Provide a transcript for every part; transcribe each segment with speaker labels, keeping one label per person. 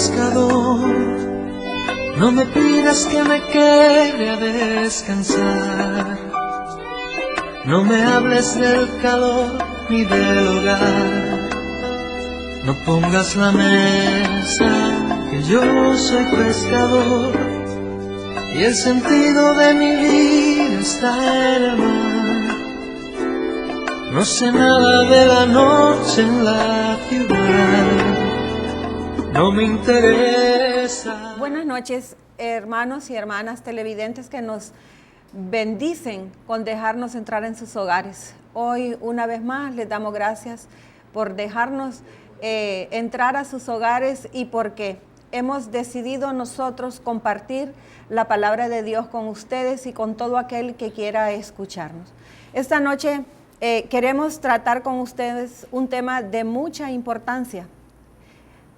Speaker 1: pescador, no me pidas que me quede a descansar. No me hables del calor ni del hogar. No pongas la mesa, que yo soy pescador. Y el sentido de mi vida está en el mar. No sé nada de la noche en la ciudad. No me interesa.
Speaker 2: Buenas noches, hermanos y hermanas televidentes que nos bendicen con dejarnos entrar en sus hogares. Hoy, una vez más, les damos gracias por dejarnos entrar a sus hogares y porque hemos decidido nosotros compartir la palabra de Dios con ustedes y con todo aquel que quiera escucharnos. Esta noche queremos tratar con ustedes un tema de mucha importancia.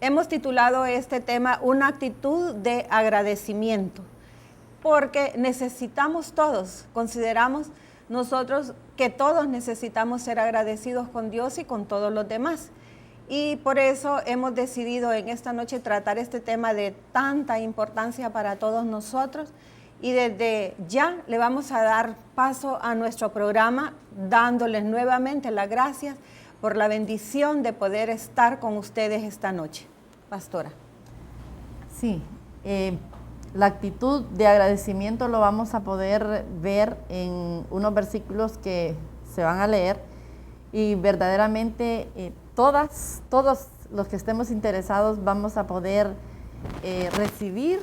Speaker 2: Hemos titulado este tema Una actitud de agradecimiento, porque necesitamos todos, consideramos nosotros que todos necesitamos ser agradecidos con Dios y con todos los demás. Y por eso hemos decidido en esta noche tratar este tema de tanta importancia para todos nosotros. Y desde ya le vamos a dar paso a nuestro programa, dándoles nuevamente las gracias por la bendición de poder estar con ustedes esta noche. Pastora.
Speaker 3: Sí, la actitud de agradecimiento lo vamos a poder ver en unos versículos que se van a leer y verdaderamente todos los que estemos interesados vamos a poder recibir,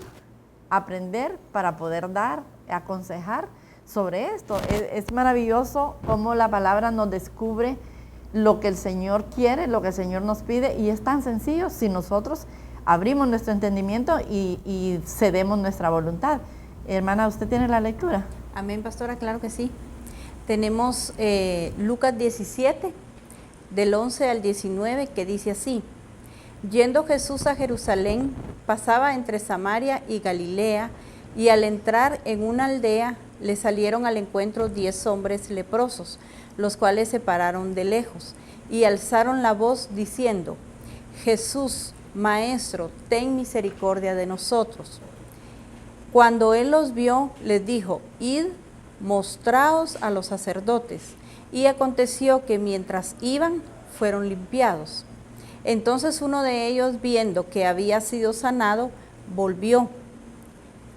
Speaker 3: aprender para poder dar, aconsejar sobre esto. Es maravilloso cómo la palabra nos descubre lo que el Señor quiere, lo que el Señor nos pide, y es tan sencillo si nosotros abrimos nuestro entendimiento y cedemos nuestra voluntad. Hermana, ¿usted tiene la lectura?
Speaker 4: Amén, pastora, claro que sí. Tenemos Lucas 17, del 11 al 19, que dice así: Yendo Jesús a Jerusalén, pasaba entre Samaria y Galilea, y al entrar en una aldea, le salieron al encuentro 10 hombres leprosos, los cuales se pararon de lejos, y alzaron la voz diciendo: Jesús, Maestro, ten misericordia de nosotros. Cuando él los vio, les dijo: Id, mostraos a los sacerdotes. Y aconteció que mientras iban, fueron limpiados. Entonces uno de ellos, viendo que había sido sanado, volvió,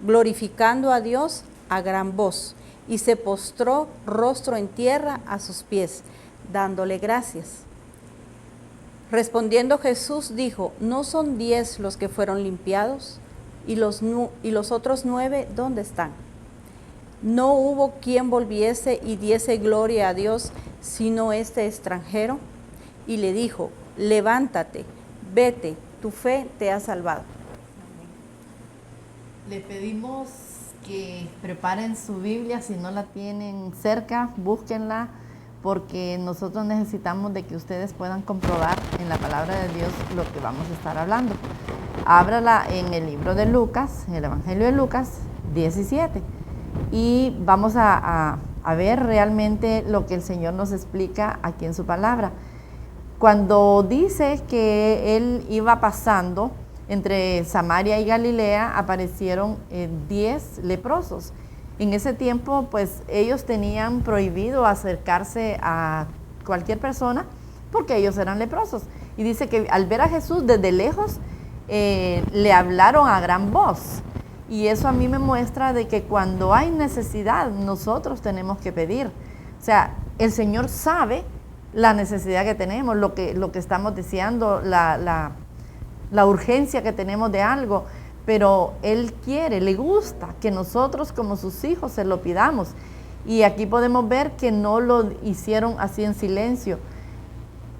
Speaker 4: glorificando a Dios a gran voz, y se postró rostro en tierra a sus pies, dándole gracias. Respondiendo Jesús dijo: ¿No son 10 los que fueron limpiados? ¿Y los otros 9 dónde están? No hubo quien volviese y diese gloria a Dios, sino este extranjero. Y le dijo: levántate, vete, tu fe te ha salvado.
Speaker 3: Le pedimos que preparen su Biblia, si no la tienen cerca, búsquenla, porque nosotros necesitamos de que ustedes puedan comprobar en la palabra de Dios lo que vamos a estar hablando. Ábrala en el libro de Lucas, el Evangelio de Lucas 17, y vamos a ver realmente lo que el Señor nos explica aquí en su palabra. Cuando dice que Él iba pasando entre Samaria y Galilea, aparecieron 10 leprosos. En ese tiempo, pues, ellos tenían prohibido acercarse a cualquier persona porque ellos eran leprosos. Y dice que al ver a Jesús desde lejos, le hablaron a gran voz. Y eso a mí me muestra de que cuando hay necesidad, nosotros tenemos que pedir. O sea, el Señor sabe la necesidad que tenemos, lo que estamos deseando, la urgencia que tenemos de algo, pero Él quiere, le gusta que nosotros como sus hijos se lo pidamos. Y aquí podemos ver que no lo hicieron así en silencio.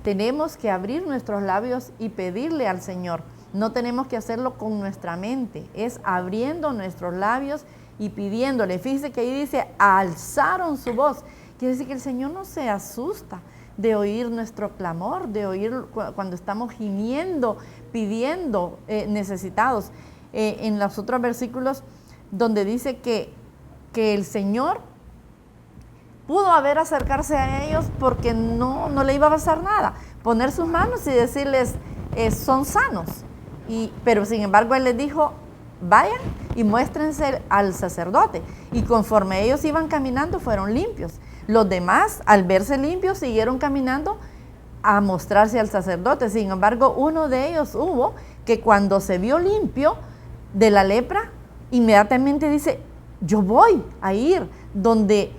Speaker 3: Tenemos que abrir nuestros labios y pedirle al Señor. No tenemos que hacerlo con nuestra mente, es abriendo nuestros labios y pidiéndole. Fíjese que ahí dice, alzaron su voz. Quiere decir que el Señor no se asusta de oír nuestro clamor, de oír cuando estamos gimiendo, pidiendo, necesitados. En los otros versículos donde dice que el Señor pudo haber acercarse a ellos porque no le iba a pasar nada. Poner sus manos y decirles, son sanos. Pero sin embargo él les dijo, vayan y muéstrense al sacerdote. Y conforme ellos iban caminando, fueron limpios. Los demás, al verse limpios, siguieron caminando a mostrarse al sacerdote. Sin embargo, uno de ellos hubo que cuando se vio limpio de la lepra, inmediatamente dice, yo voy a ir donde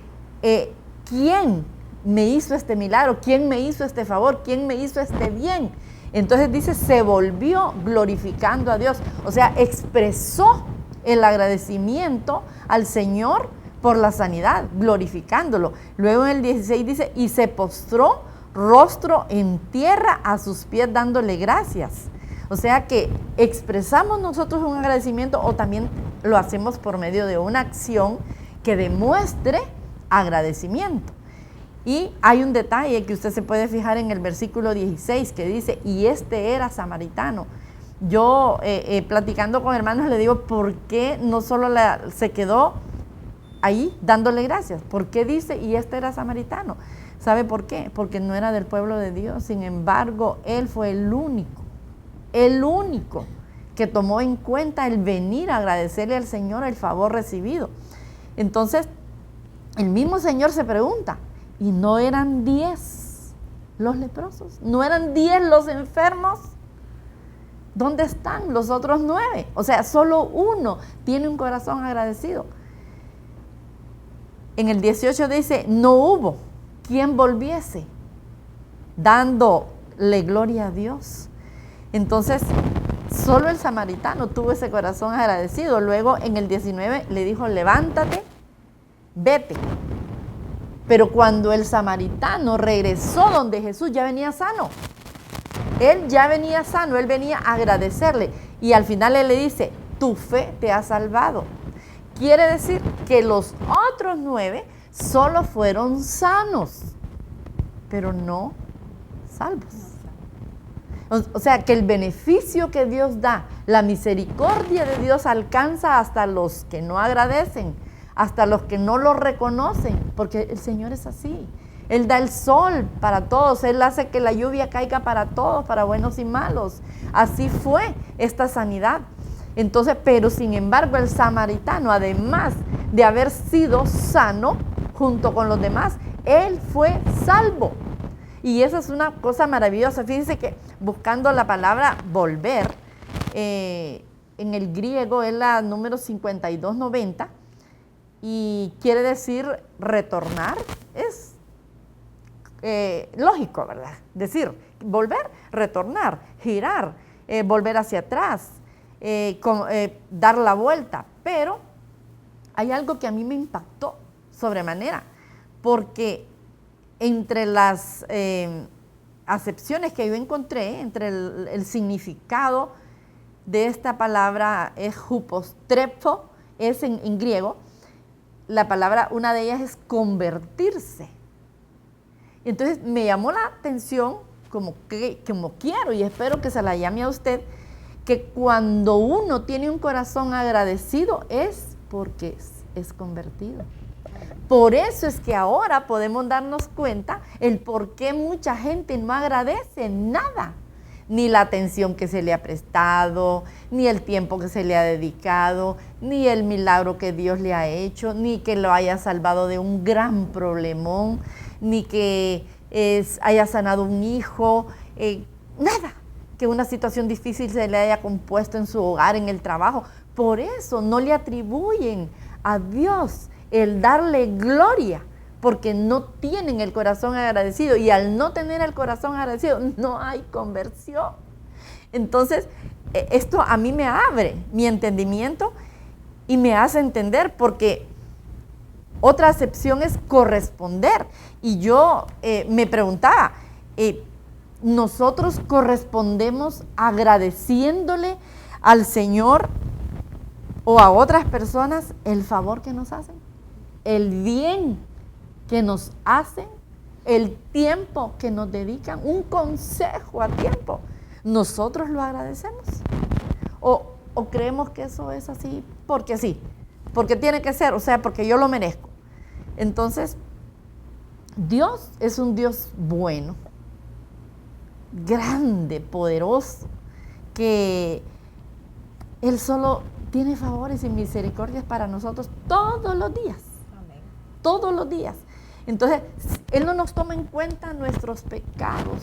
Speaker 3: ¿quién me hizo este milagro? ¿Quién me hizo este favor? ¿Quién me hizo este bien? Entonces dice, se volvió glorificando a Dios. O sea, expresó el agradecimiento al Señor por la sanidad, glorificándolo. Luego en el 16 dice, y se postró rostro en tierra a sus pies dándole gracias. O sea que expresamos nosotros un agradecimiento o también lo hacemos por medio de una acción que demuestre agradecimiento. Y hay un detalle que usted se puede fijar en el versículo 16 que dice, y este era samaritano. Yo platicando con hermanos le digo, ¿por qué no solo se quedó ahí dándole gracias? ¿Por qué dice, y este era samaritano? ¿Sabe por qué? Porque no era del pueblo de Dios. Sin embargo, él fue el único que tomó en cuenta el venir a agradecerle al Señor el favor recibido. Entonces, el mismo Señor se pregunta, ¿y no eran 10 los leprosos? ¿No eran 10 los enfermos? ¿Dónde están los otros 9? O sea, solo uno tiene un corazón agradecido. En el 18 dice, no hubo quien volviese, dándole gloria a Dios. Entonces, solo el samaritano tuvo ese corazón agradecido. Luego en el 19 le dijo, levántate, vete. Pero cuando el samaritano regresó donde Jesús, ya venía sano. Él ya venía sano, él venía a agradecerle. Y al final él le dice, tu fe te ha salvado. Quiere decir que los otros 9 solo fueron sanos, pero no salvos. O sea, que el beneficio que Dios da, la misericordia de Dios alcanza hasta los que no agradecen, hasta los que no lo reconocen, porque el Señor es así. Él da el sol para todos, Él hace que la lluvia caiga para todos, para buenos y malos. Así fue esta sanidad. Entonces, pero sin embargo, el samaritano, además de haber sido sano junto con los demás, él fue salvo. Y esa es una cosa maravillosa. Fíjense que buscando la palabra volver, en el griego es la número 5290 y quiere decir retornar. Es lógico, ¿verdad? Decir, volver, retornar, girar, volver hacia atrás, dar la vuelta. Pero hay algo que a mí me impactó sobremanera, porque entre las acepciones que yo encontré, entre el significado de esta palabra es hupostrepho, es en griego, la palabra, una de ellas es convertirse. Entonces me llamó la atención, como quiero y espero que se la llame a usted, que cuando uno tiene un corazón agradecido es porque es convertido. Por eso es que ahora podemos darnos cuenta el por qué mucha gente no agradece nada, ni la atención que se le ha prestado, ni el tiempo que se le ha dedicado, ni el milagro que Dios le ha hecho, ni que lo haya salvado de un gran problemón, ni que haya sanado un hijo, nada, que una situación difícil se le haya compuesto en su hogar, en el trabajo. Por eso no le atribuyen a Dios el darle gloria, porque no tienen el corazón agradecido, y al no tener el corazón agradecido no hay conversión. Entonces, esto a mí me abre mi entendimiento y me hace entender, porque otra acepción es corresponder. Y yo me preguntaba, ¿nosotros correspondemos agradeciéndole al Señor o a otras personas el favor que nos hacen, el bien que nos hacen, el tiempo que nos dedican, un consejo a tiempo? ¿Nosotros lo agradecemos? ¿O creemos que eso es así porque sí, porque tiene que ser, o sea, porque yo lo merezco? Entonces, Dios es un Dios bueno, grande, poderoso, que Él solo tiene favores y misericordias para nosotros todos los días.
Speaker 2: Amén.
Speaker 3: Todos los días. Entonces, Él no nos toma en cuenta nuestros pecados,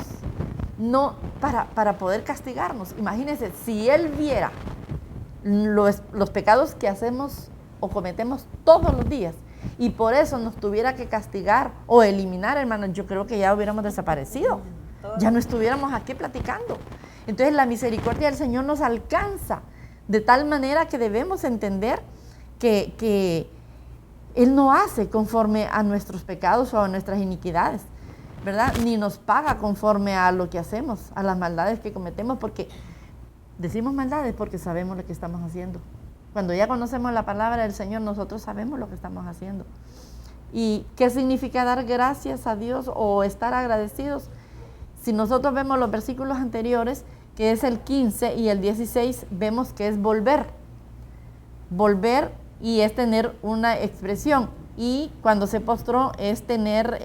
Speaker 3: no para poder castigarnos. Imagínense, si Él viera los pecados que hacemos o cometemos todos los días y por eso nos tuviera que castigar o eliminar, hermanos, yo creo que ya hubiéramos desaparecido. Ya no estuviéramos aquí platicando. Entonces, la misericordia del Señor nos alcanza de tal manera que debemos entender que Él no hace conforme a nuestros pecados o a nuestras iniquidades, ¿verdad? Ni nos paga conforme a lo que hacemos, a las maldades que cometemos, porque decimos maldades porque sabemos lo que estamos haciendo. Cuando ya conocemos la palabra del Señor, nosotros sabemos lo que estamos haciendo. ¿Y qué significa dar gracias a Dios o estar agradecidos? Si nosotros vemos los versículos anteriores, que es el 15 y el 16, vemos que es volver. Volver y es tener una expresión. Y cuando se postró es tener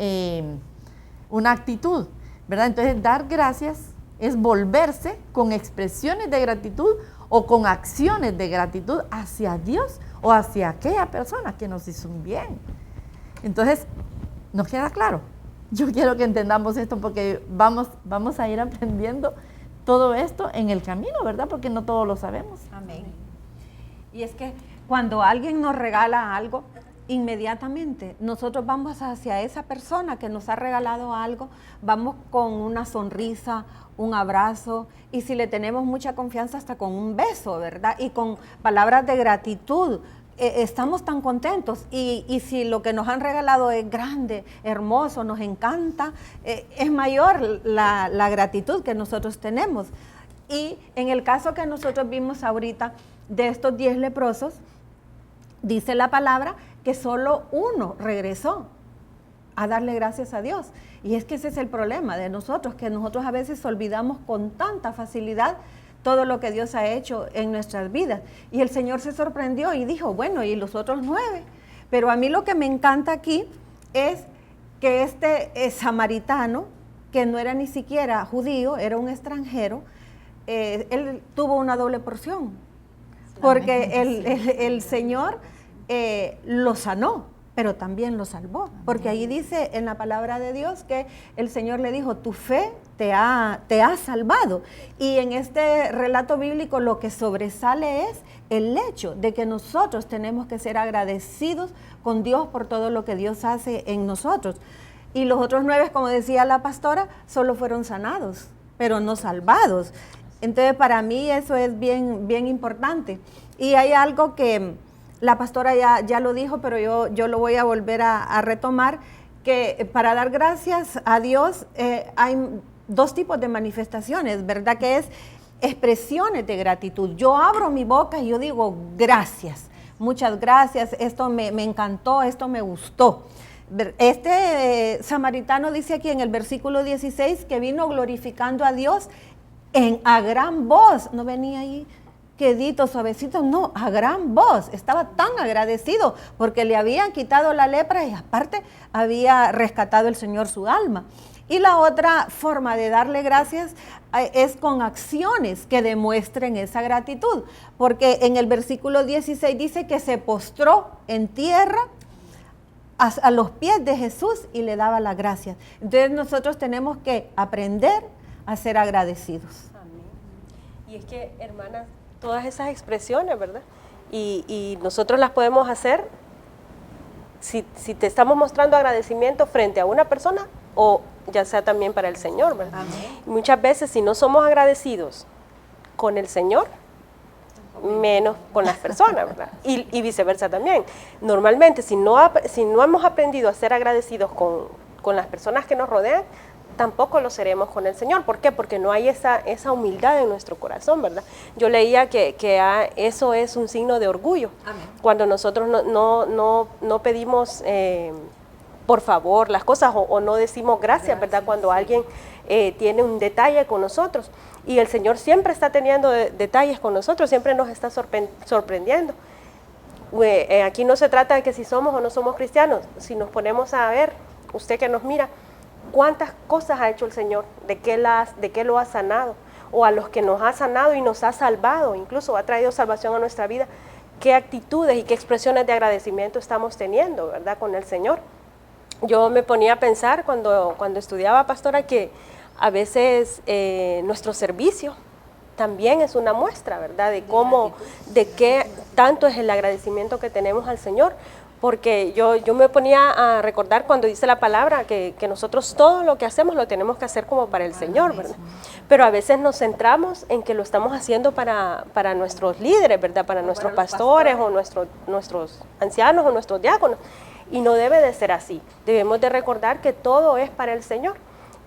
Speaker 3: una actitud, ¿verdad? Entonces, dar gracias es volverse con expresiones de gratitud o con acciones de gratitud hacia Dios o hacia aquella persona que nos hizo un bien. Entonces, ¿nos queda claro? Yo quiero que entendamos esto porque vamos a ir aprendiendo todo esto en el camino, ¿verdad? Porque no todos lo sabemos.
Speaker 2: Amén. Y es que cuando alguien nos regala algo, inmediatamente nosotros vamos hacia esa persona que nos ha regalado algo, vamos con una sonrisa, un abrazo, y si le tenemos mucha confianza, hasta con un beso, ¿verdad? Y con palabras de gratitud. Estamos tan contentos y si lo que nos han regalado es grande, hermoso, nos encanta, es mayor la gratitud que nosotros tenemos. Y en el caso que nosotros vimos ahorita de estos 10 leprosos, dice la palabra que solo uno regresó a darle gracias a Dios. Y es que ese es el problema de nosotros, que nosotros a veces olvidamos con tanta facilidad todo lo que Dios ha hecho en nuestras vidas. Y el Señor se sorprendió y dijo, bueno, ¿y los otros 9? Pero a mí lo que me encanta aquí es que este samaritano, que no era ni siquiera judío, era un extranjero, él tuvo una doble porción, porque el Señor lo sanó, pero también lo salvó, porque ahí dice en la palabra de Dios que el Señor le dijo, tu fe te ha salvado. Y en este relato bíblico lo que sobresale es el hecho de que nosotros tenemos que ser agradecidos con Dios por todo lo que Dios hace en nosotros. Y los otros 9, como decía la pastora, solo fueron sanados, pero no salvados. Entonces, para mí eso es bien, bien importante. Y hay algo que la pastora ya lo dijo, pero yo lo voy a volver a retomar, que para dar gracias a Dios hay 2 tipos de manifestaciones, ¿verdad? Que es expresiones de gratitud. Yo abro mi boca y yo digo gracias, muchas gracias, esto me encantó, esto me gustó. Este samaritano dice aquí en el versículo 16 que vino glorificando a Dios a gran voz, no venía ahí quedito, suavecito, no, a gran voz. Estaba tan agradecido porque le habían quitado la lepra y aparte había rescatado el Señor su alma. Y la otra forma de darle gracias es con acciones que demuestren esa gratitud, porque en el versículo 16 dice que se postró en tierra a los pies de Jesús y le daba las gracias. Entonces nosotros tenemos que aprender a ser agradecidos.
Speaker 5: Amén. Y es que, hermanas, todas esas expresiones, ¿verdad? Y nosotros las podemos hacer si te estamos mostrando agradecimiento frente a una persona o ya sea también para el Señor, ¿verdad?
Speaker 2: Amén.
Speaker 5: Muchas veces si no somos agradecidos con el Señor, menos con las personas, ¿verdad? Y viceversa también. Normalmente, si no hemos aprendido a ser agradecidos con las personas que nos rodean, tampoco lo seremos con el Señor. ¿Por qué? Porque no hay esa humildad en nuestro corazón, ¿verdad? Yo leía que eso es un signo de orgullo.
Speaker 2: Amén.
Speaker 5: Cuando nosotros no pedimos por favor las cosas o no decimos gracias, ¿verdad? Cuando alguien tiene un detalle con nosotros. Y el Señor siempre está teniendo detalles con nosotros, siempre nos está sorprendiendo. Aquí no se trata de que si somos o no somos cristianos, si nos ponemos a ver, usted que nos mira, cuántas cosas ha hecho el Señor, de qué lo ha sanado, o a los que nos ha sanado y nos ha salvado, incluso ha traído salvación a nuestra vida, qué actitudes y qué expresiones de agradecimiento estamos teniendo, ¿verdad?, con el Señor. Yo me ponía a pensar cuando estudiaba, pastora, que a veces nuestro servicio también es una muestra, ¿verdad?, de cómo, de qué tanto es el agradecimiento que tenemos al Señor. Porque yo me ponía a recordar cuando dice la palabra que nosotros todo lo que hacemos lo tenemos que hacer como para el Señor, ¿verdad? Pero a veces nos centramos en que lo estamos haciendo para nuestros líderes, ¿verdad? Para nuestros pastores o nuestros ancianos o nuestros diáconos. Y no debe de ser así. Debemos de recordar que todo es para el Señor.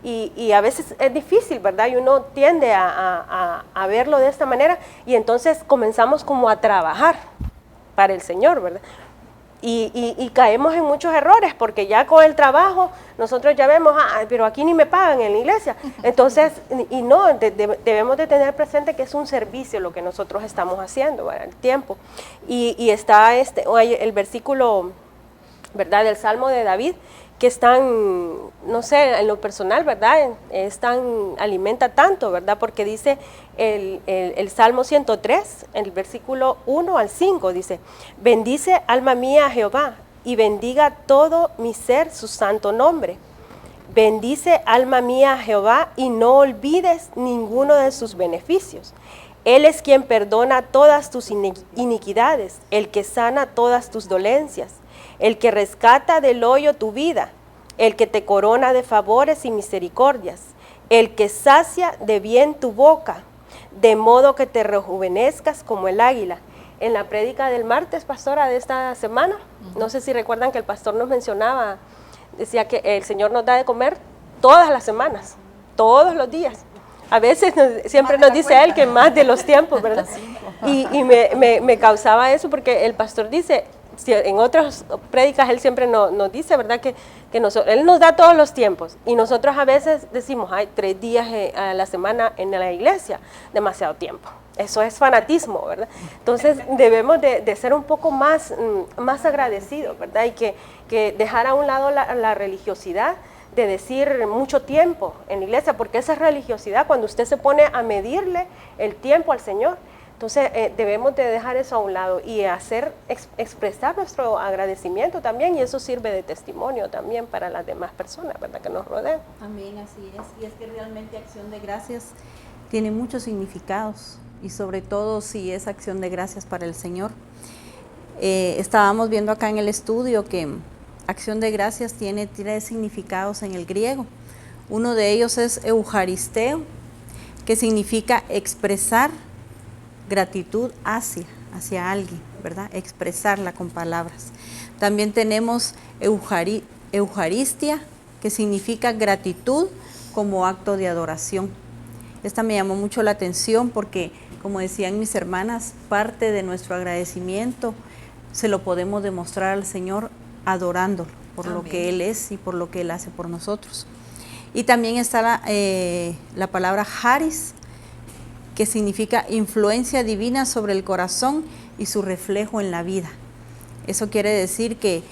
Speaker 5: Y a veces es difícil, ¿verdad? Y uno tiende a verlo de esta manera y entonces comenzamos como a trabajar para el Señor, ¿verdad? Y caemos en muchos errores porque ya con el trabajo nosotros ya vemos, pero aquí ni me pagan en la iglesia. Entonces, debemos de tener presente que es un servicio lo que nosotros estamos haciendo, ¿verdad?, el tiempo. Y está el versículo, ¿verdad?, del Salmo de David, que es tan, no sé, en lo personal, ¿verdad?, alimenta tanto, ¿verdad?, porque dice el Salmo 103, en el versículo 1 al 5, dice: bendice alma mía a Jehová, y bendiga todo mi ser su santo nombre. Bendice alma mía a Jehová, y no olvides ninguno de sus beneficios. Él es quien perdona todas tus iniquidades, el que sana todas tus dolencias, el que rescata del hoyo tu vida, el que te corona de favores y misericordias, el que sacia de bien tu boca, de modo que te rejuvenezcas como el águila. En la prédica del martes, pastora, de esta semana, no sé si recuerdan que el pastor nos mencionaba, decía que el Señor nos da de comer todas las semanas, todos los días. A veces siempre nos dice él que más de los tiempos, ¿verdad? Y me causaba eso porque el pastor dice, en otras prédicas él siempre nos dice, ¿verdad?, que él nos da todos los tiempos y nosotros a veces decimos, hay 3 días a la semana en la iglesia, demasiado tiempo. Eso es fanatismo, ¿verdad? Entonces debemos de ser un poco más agradecidos, ¿verdad? Y que dejar a un lado la religiosidad de decir mucho tiempo en la iglesia, porque esa es religiosidad, cuando usted se pone a medirle el tiempo al Señor. Entonces debemos de dejar eso a un lado y expresar nuestro agradecimiento también, y eso sirve de testimonio también para las demás personas, ¿verdad?, que nos rodean.
Speaker 4: Amén, así es. Y es que realmente acción de gracias tiene muchos significados, y sobre todo si es acción de gracias para el Señor. Estábamos viendo acá en el estudio que acción de gracias tiene 3 significados en el griego. Uno de ellos es eucaristeo, que significa expresar gratitud hacia alguien, ¿verdad? Expresarla con palabras. También tenemos eucaristia, que significa gratitud como acto de adoración. Esta me llamó mucho la atención porque, como decían mis hermanas, parte de nuestro agradecimiento se lo podemos demostrar al Señor adorándolo por Amén. Lo que Él es y por lo que Él hace por nosotros. Y también está la palabra charis, que significa influencia divina sobre el corazón y su reflejo en la vida. Eso quiere decir que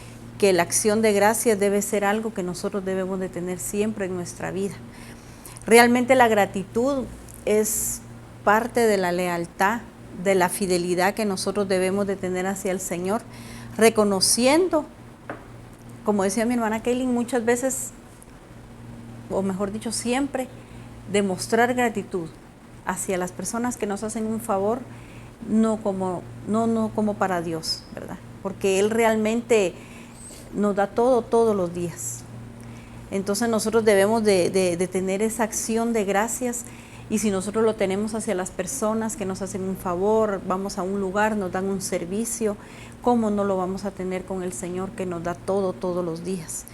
Speaker 4: la acción de gracias debe ser algo que nosotros debemos de tener siempre en nuestra vida. Realmente la gratitud es parte de la lealtad, de la fidelidad que nosotros debemos de tener hacia el Señor, reconociendo, como decía mi hermana Kaylin, muchas veces, o mejor dicho siempre, demostrar gratitud hacia las personas que nos hacen un favor, no como para Dios, ¿verdad? Porque Él realmente nos da todo todos los días. Entonces nosotros debemos de tener esa acción de gracias, y si nosotros lo tenemos hacia las personas que nos hacen un favor, vamos a un lugar, nos dan un servicio, ¿cómo no lo vamos a tener con el Señor que nos da todo todos los días?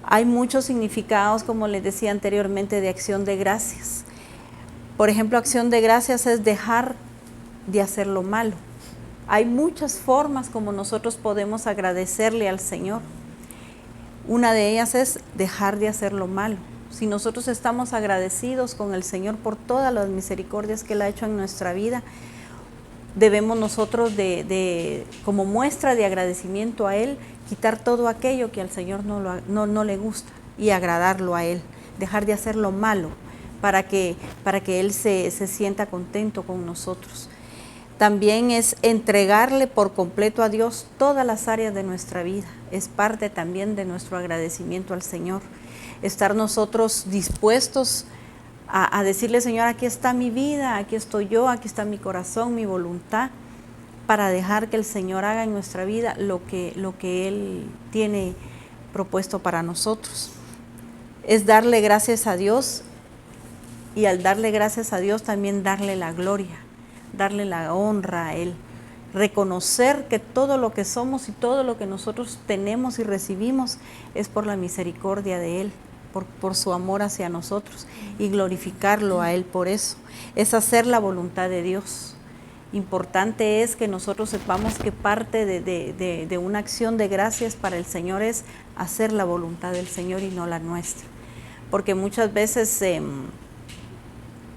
Speaker 4: Hay muchos significados, como les decía anteriormente, de acción de gracias. Por ejemplo, acción de gracias es dejar de hacer lo malo. Hay muchas formas como nosotros podemos agradecerle al Señor. Una de ellas es dejar de hacer lo malo. Si nosotros estamos agradecidos con el Señor por todas las misericordias que Él ha hecho en nuestra vida, debemos nosotros como muestra de agradecimiento a Él, quitar todo aquello que al Señor no le gusta y agradarlo a Él, dejar de hacer lo malo, para que Él se sienta contento con nosotros. También es entregarle por completo a Dios todas las áreas de nuestra vida. Es parte también de nuestro agradecimiento al Señor. Estar nosotros dispuestos a decirle, Señor, aquí está mi vida, aquí estoy yo, aquí está mi corazón, mi voluntad, para dejar que el Señor haga en nuestra vida lo que Él tiene propuesto para nosotros. Es darle gracias a Dios, y al darle gracias a Dios también darle la gloria, darle la honra a Él, reconocer que todo lo que somos y todo lo que nosotros tenemos y recibimos es por la misericordia de Él, por su amor hacia nosotros, y glorificarlo a Él por eso. Es hacer la voluntad de Dios. Importante es que nosotros sepamos que parte de una acción de gracias para el Señor es hacer la voluntad del Señor y no la nuestra. Porque muchas veces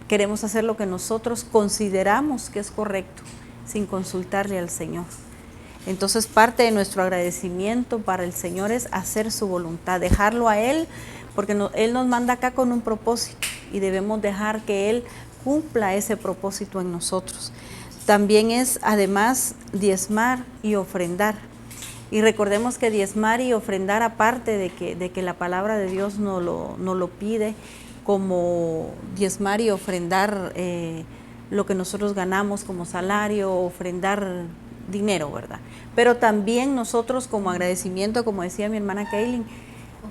Speaker 4: queremos hacer lo que nosotros consideramos que es correcto, sin consultarle al Señor. Entonces parte de nuestro agradecimiento para el Señor es hacer su voluntad, dejarlo a Él, porque Él nos manda acá con un propósito y debemos dejar que Él cumpla ese propósito en nosotros. También es además diezmar y ofrendar. Y recordemos que diezmar y ofrendar, aparte de que la palabra de Dios nos lo pide, como diezmar y ofrendar lo que nosotros ganamos como salario, ofrendar dinero, ¿verdad? Pero también nosotros como agradecimiento, como decía mi hermana Kaylin,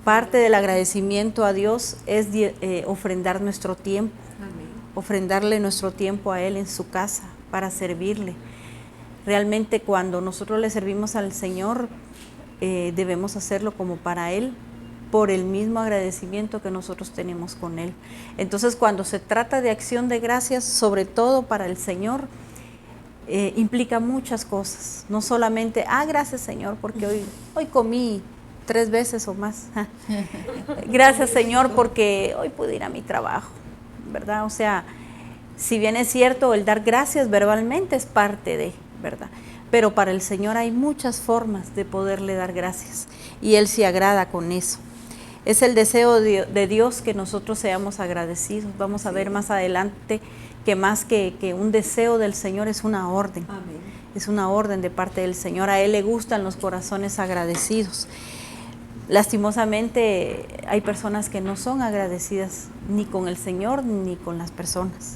Speaker 4: parte del agradecimiento a Dios es ofrendar nuestro tiempo, ofrendarle nuestro tiempo a Él en su casa para servirle. Realmente cuando nosotros le servimos al Señor, debemos hacerlo como para Él, por el mismo agradecimiento que nosotros tenemos con Él. Entonces, cuando se trata de acción de gracias, sobre todo para el Señor, implica muchas cosas. No solamente, gracias Señor, porque hoy comí 3 veces o más. Gracias Señor, porque hoy pude ir a mi trabajo, ¿verdad? O sea, si bien es cierto, el dar gracias verbalmente es parte de, ¿verdad? Pero para el Señor hay muchas formas de poderle dar gracias, y Él se agrada con eso. Es el deseo de Dios que nosotros seamos agradecidos. Vamos a ver más adelante que más que un deseo del Señor es una orden. Amén. Es una orden de parte del Señor. A Él le gustan los corazones agradecidos. Lastimosamente hay personas que no son agradecidas ni con el Señor ni con las personas.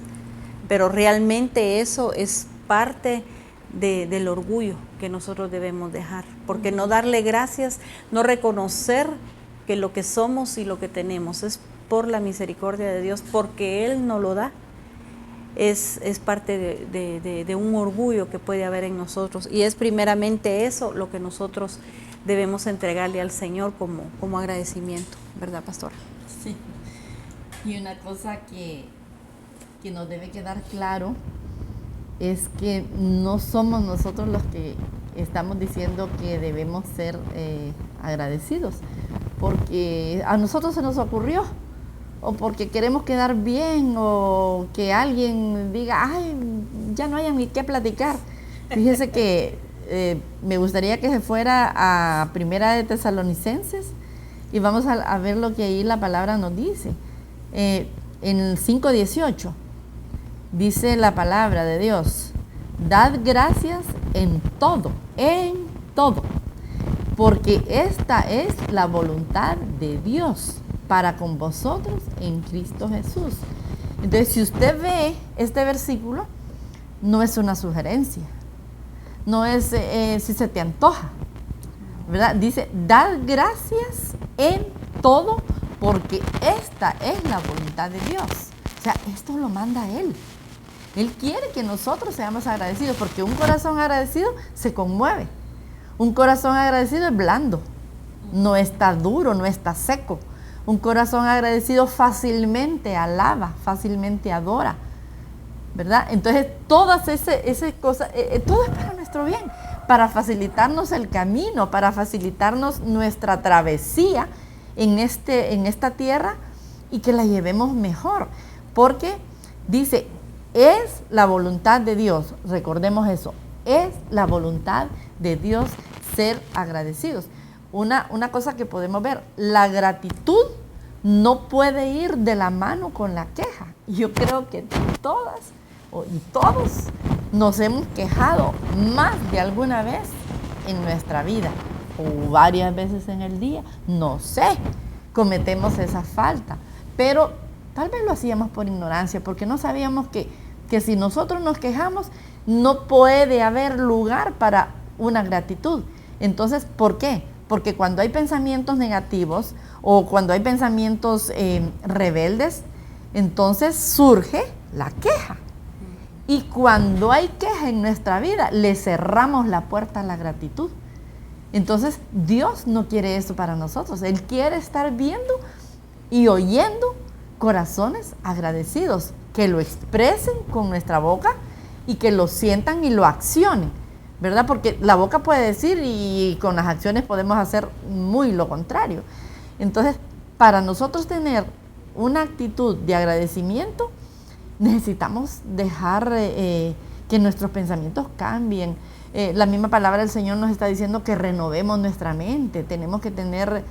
Speaker 4: Pero realmente eso es parte del orgullo que nosotros debemos dejar. Porque no darle gracias, no reconocer que lo que somos y lo que tenemos es por la misericordia de Dios, porque Él nos lo da, es parte de un orgullo que puede haber en nosotros, y es primeramente eso lo que nosotros debemos entregarle al Señor como agradecimiento, ¿verdad, pastora?
Speaker 3: Sí, y una cosa que nos debe quedar claro es que no somos nosotros los que estamos diciendo que debemos ser agradecidos, porque a nosotros se nos ocurrió, o porque queremos quedar bien, o que alguien diga, ya no hay ni qué platicar. Fíjese que me gustaría que se fuera a Primera de Tesalonicenses, y vamos a ver lo que ahí la palabra nos dice. En el 5:18 dice la palabra de Dios: dad gracias en todo, porque esta es la voluntad de Dios para con vosotros en Cristo Jesús. Entonces, si usted ve este versículo, no es una sugerencia, no es si se te antoja, ¿verdad? Dice, dad gracias en todo, porque esta es la voluntad de Dios. O sea, esto lo manda Él. Él quiere que nosotros seamos agradecidos, porque un corazón agradecido se conmueve. Un corazón agradecido es blando, no está duro, no está seco. Un corazón agradecido fácilmente alaba, fácilmente adora, ¿verdad? Entonces, todas esas cosas, todo es para nuestro bien, para facilitarnos el camino, para facilitarnos nuestra travesía en esta tierra, y que la llevemos mejor. Porque dice, es la voluntad de Dios, recordemos eso, es la voluntad de Dios ser agradecidos. Una cosa que podemos ver, la gratitud no puede ir de la mano con la queja. Yo creo que todas y todos nos hemos quejado más de alguna vez en nuestra vida o varias veces en el día, no sé, cometemos esa falta, pero tal vez lo hacíamos por ignorancia, porque no sabíamos que si nosotros nos quejamos, no puede haber lugar para una gratitud. Entonces, ¿por qué? Porque cuando hay pensamientos negativos o cuando hay pensamientos rebeldes, entonces surge la queja. Y cuando hay queja en nuestra vida, le cerramos la puerta a la gratitud. Entonces, Dios no quiere eso para nosotros. Él quiere estar viendo y oyendo corazones agradecidos, que lo expresen con nuestra boca y que lo sientan y lo accionen, ¿verdad? Porque la boca puede decir y con las acciones podemos hacer muy lo contrario. Entonces, para nosotros tener una actitud de agradecimiento, necesitamos dejar que nuestros pensamientos cambien. La misma palabra del Señor nos está diciendo que renovemos nuestra mente. Tenemos que tener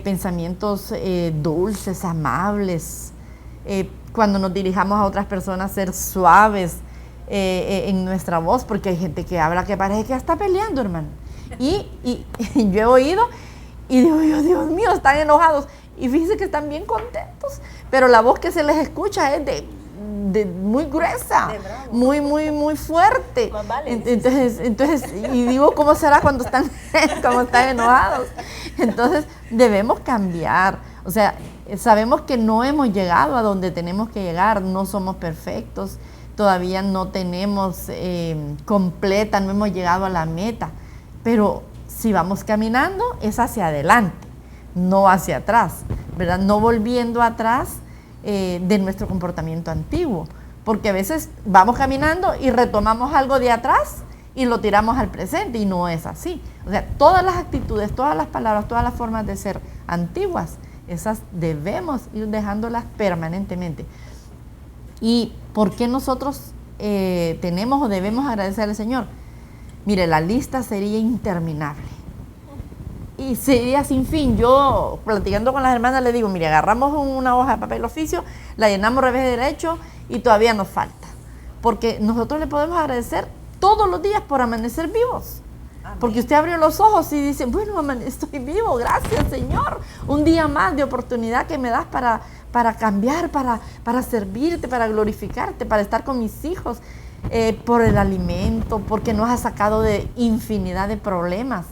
Speaker 3: pensamientos dulces, amables. Cuando nos dirijamos a otras personas, ser suaves en nuestra voz, porque hay gente que habla que parece que está peleando, hermano. Y yo he oído y digo, Dios mío, están enojados. Y fíjense que están bien contentos, pero la voz que se les escucha es de muy gruesa, muy fuerte. Vale. Entonces, y digo, ¿cómo será cuando están enojados? Entonces, debemos cambiar. O sea, sabemos que no hemos llegado a donde tenemos que llegar, no somos perfectos, todavía no tenemos completa, no hemos llegado a la meta, pero si vamos caminando es hacia adelante, no hacia atrás, ¿verdad? No volviendo atrás de nuestro comportamiento antiguo, porque a veces vamos caminando y retomamos algo de atrás y lo tiramos al presente, y no es así. O sea, todas las actitudes, todas las palabras, todas las formas de ser antiguas, esas debemos ir dejándolas permanentemente. ¿Y por qué nosotros tenemos o debemos agradecer al Señor? Mire, la lista sería interminable y sería sin fin. Yo, platicando con las hermanas, le digo, mire, agarramos una hoja de papel oficio, la llenamos revés y derecho y todavía nos falta. Porque nosotros le podemos agradecer todos los días por amanecer vivos. Amén. Porque usted abrió los ojos y dice, bueno, estoy vivo, gracias Señor. Un día más de oportunidad que me das para cambiar, para servirte, para glorificarte, para estar con mis hijos, por el alimento, porque nos has sacado de infinidad de problemas,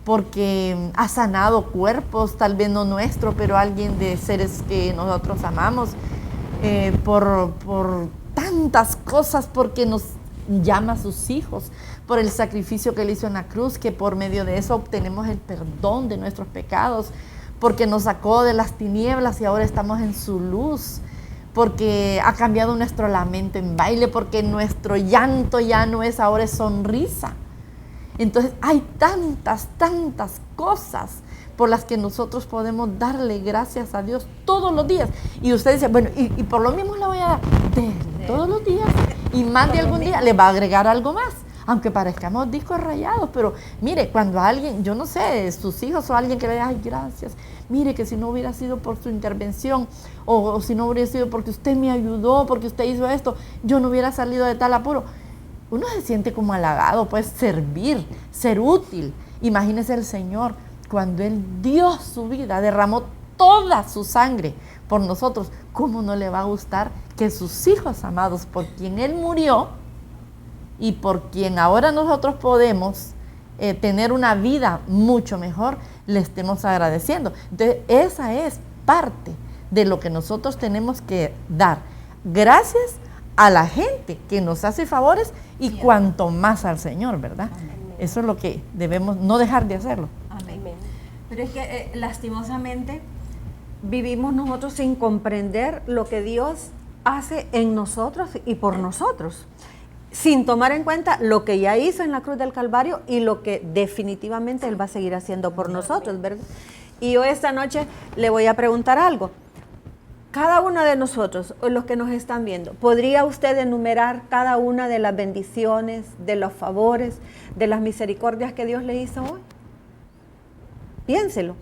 Speaker 3: porque has sanado cuerpos, tal vez no nuestro, pero alguien de seres que nosotros amamos, por tantas cosas, porque nos llama a sus hijos, por el sacrificio que Él hizo en la cruz, que por medio de eso obtenemos el perdón de nuestros pecados, porque nos sacó de las tinieblas y ahora estamos en su luz, porque ha cambiado nuestro lamento en baile, porque nuestro llanto ya no es ahora, es sonrisa. Entonces hay tantas cosas por las que nosotros podemos darle gracias a Dios todos los días. Y usted dice, bueno, y por lo mismo le voy a dar todos los días, y más de algún día le va a agregar algo más, aunque parezcamos discos rayados. Pero mire, cuando alguien, yo no sé, sus hijos o alguien que le diga, ay, gracias, mire que si no hubiera sido por su intervención, o si no hubiera sido porque usted me ayudó, porque usted hizo esto, yo no hubiera salido de tal apuro. Uno se siente como halagado, pues servir, ser útil. Imagínese el Señor, cuando Él dio su vida, derramó toda su sangre por nosotros, ¿cómo no le va a gustar que sus hijos amados, por quien Él murió y por quien ahora nosotros podemos tener una vida mucho mejor, le estemos agradeciendo? Entonces, esa es parte de lo que nosotros tenemos que dar. Gracias a la gente que nos hace favores y cuanto más al Señor, ¿verdad? Amén. Eso es lo que debemos no dejar de hacerlo.
Speaker 2: Amén. Pero es que lastimosamente vivimos nosotros sin comprender lo que Dios hace en nosotros y por nosotros, sin tomar en cuenta lo que ya hizo en la cruz del Calvario y lo que definitivamente Él va a seguir haciendo por nosotros, ¿verdad? Y yo esta noche le voy a preguntar algo. Cada uno de nosotros, o los que nos están viendo, ¿podría usted enumerar cada una de las bendiciones, de los favores, de las misericordias que Dios le hizo hoy? Piénselo.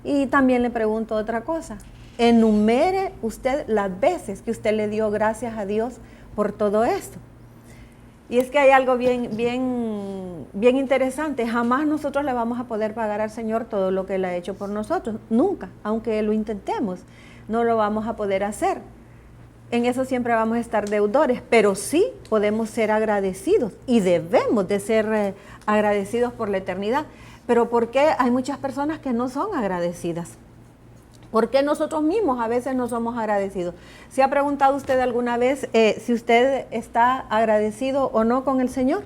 Speaker 2: Y también le pregunto otra cosa. enumere usted las veces que usted le dio gracias a Dios por todo esto. Y es que hay algo bien interesante. Jamás nosotros le vamos a poder pagar al Señor todo lo que Él ha hecho por nosotros. Nunca, aunque lo intentemos, no lo vamos a poder hacer. En eso siempre vamos a estar deudores, pero sí podemos ser agradecidos y debemos de ser agradecidos por la eternidad. Pero ¿por qué hay muchas personas que no son agradecidas? ¿Por qué nosotros mismos a veces no somos agradecidos? ¿Se ha preguntado usted alguna vez si usted está agradecido o no con el Señor?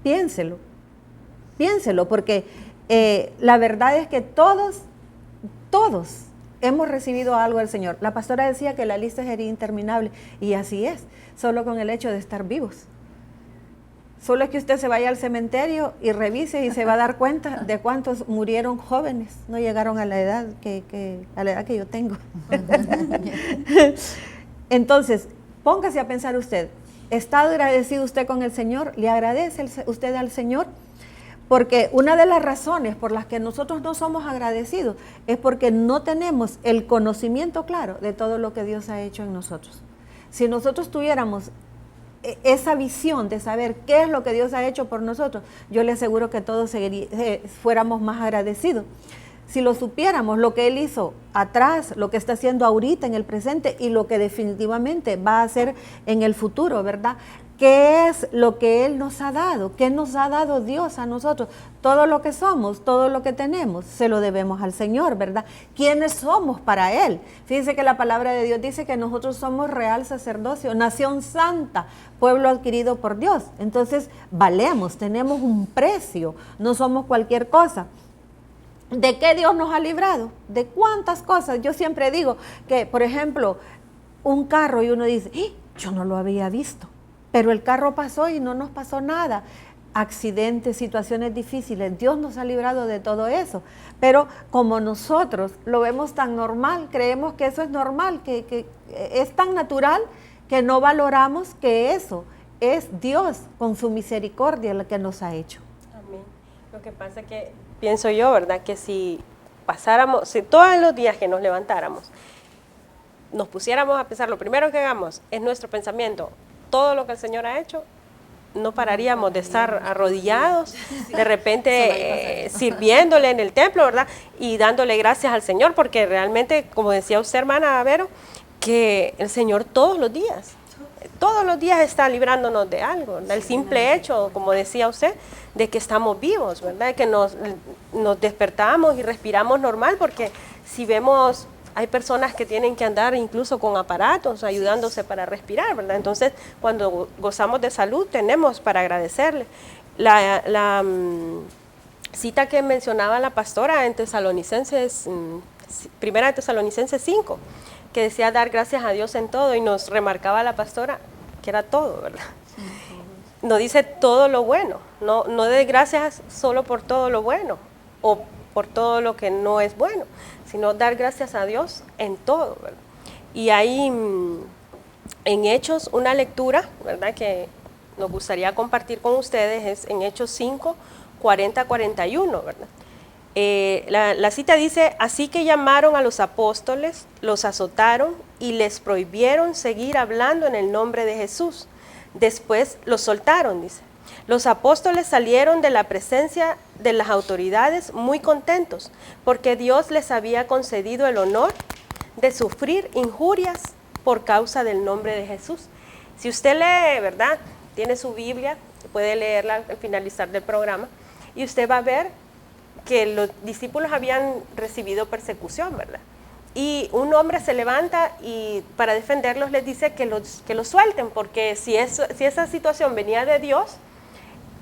Speaker 2: Piénselo, porque la verdad es que todos hemos recibido algo del Señor. La pastora decía que la lista sería interminable, y así es, solo con el hecho de estar vivos. Solo es que usted se vaya al cementerio y revise y se va a dar cuenta de cuántos murieron jóvenes, no llegaron a la edad que yo tengo. Entonces, póngase a pensar usted, ¿está agradecido usted con el Señor? ¿Le agradece usted al Señor? Porque una de las razones por las que nosotros no somos agradecidos es porque no tenemos el conocimiento claro de todo lo que Dios ha hecho en nosotros. Si nosotros tuviéramos esa visión de saber qué es lo que Dios ha hecho por nosotros, yo le aseguro que todos fuéramos más agradecidos. Si lo supiéramos, lo que Él hizo atrás, lo que está haciendo ahorita en el presente y lo que definitivamente va a hacer en el futuro, ¿verdad? ¿Qué es lo que Él nos ha dado? ¿Qué nos ha dado Dios a nosotros? Todo lo que somos, todo lo que tenemos, se lo debemos al Señor, ¿verdad? ¿Quiénes somos para Él? Fíjense que la palabra de Dios dice que nosotros somos real sacerdocio, nación santa, pueblo adquirido por Dios. Entonces, valemos, tenemos un precio, no somos cualquier cosa. ¿De qué Dios nos ha librado? ¿De cuántas cosas? Yo siempre digo que, por ejemplo, un carro y uno dice, yo no lo había visto. Pero el carro pasó y no nos pasó nada. Accidentes, situaciones difíciles, Dios nos ha librado de todo eso. Pero como nosotros lo vemos tan normal, creemos que eso es normal, que es tan natural que no valoramos que eso es Dios con su misericordia lo que nos ha hecho.
Speaker 5: Amén. Lo que pasa es que pienso yo, ¿verdad? Que si pasáramos, si todos los días que nos levantáramos, nos pusiéramos a pensar, lo primero que hagamos es nuestro pensamiento, todo lo que el Señor ha hecho, no pararíamos de estar arrodillados, de repente sirviéndole en el templo, ¿verdad? Y dándole gracias al Señor, porque realmente, como decía usted, hermana Vero, que el Señor todos los días está librándonos de algo, ¿verdad? El simple hecho, como decía usted, de que estamos vivos, ¿verdad? De que nos despertamos y respiramos normal, porque si vemos... Hay personas que tienen que andar incluso con aparatos ayudándose para respirar, ¿verdad? Entonces, cuando gozamos de salud, tenemos para agradecerle. La cita que mencionaba la pastora en Tesalonicenses, primera de Tesalonicenses 5, que decía dar gracias a Dios en todo, y nos remarcaba la pastora que era todo, ¿verdad? No dice todo lo bueno, no dé gracias solo por todo lo bueno o por todo lo que no es bueno, sino dar gracias a Dios en todo, ¿verdad? Y hay en Hechos una lectura, ¿verdad?, que nos gustaría compartir con ustedes, es en Hechos 5, 40-41, ¿verdad? La cita dice, así que llamaron a los apóstoles, los azotaron y les prohibieron seguir hablando en el nombre de Jesús. Después los soltaron, dice. Los apóstoles salieron de la presencia de las autoridades muy contentos, porque Dios les había concedido el honor de sufrir injurias por causa del nombre de Jesús. Si usted lee, ¿verdad?, tiene su Biblia, puede leerla al finalizar del programa, y usted va a ver que los discípulos habían recibido persecución, ¿verdad? Y un hombre se levanta y para defenderlos les dice que los suelten, porque si esa situación venía de Dios,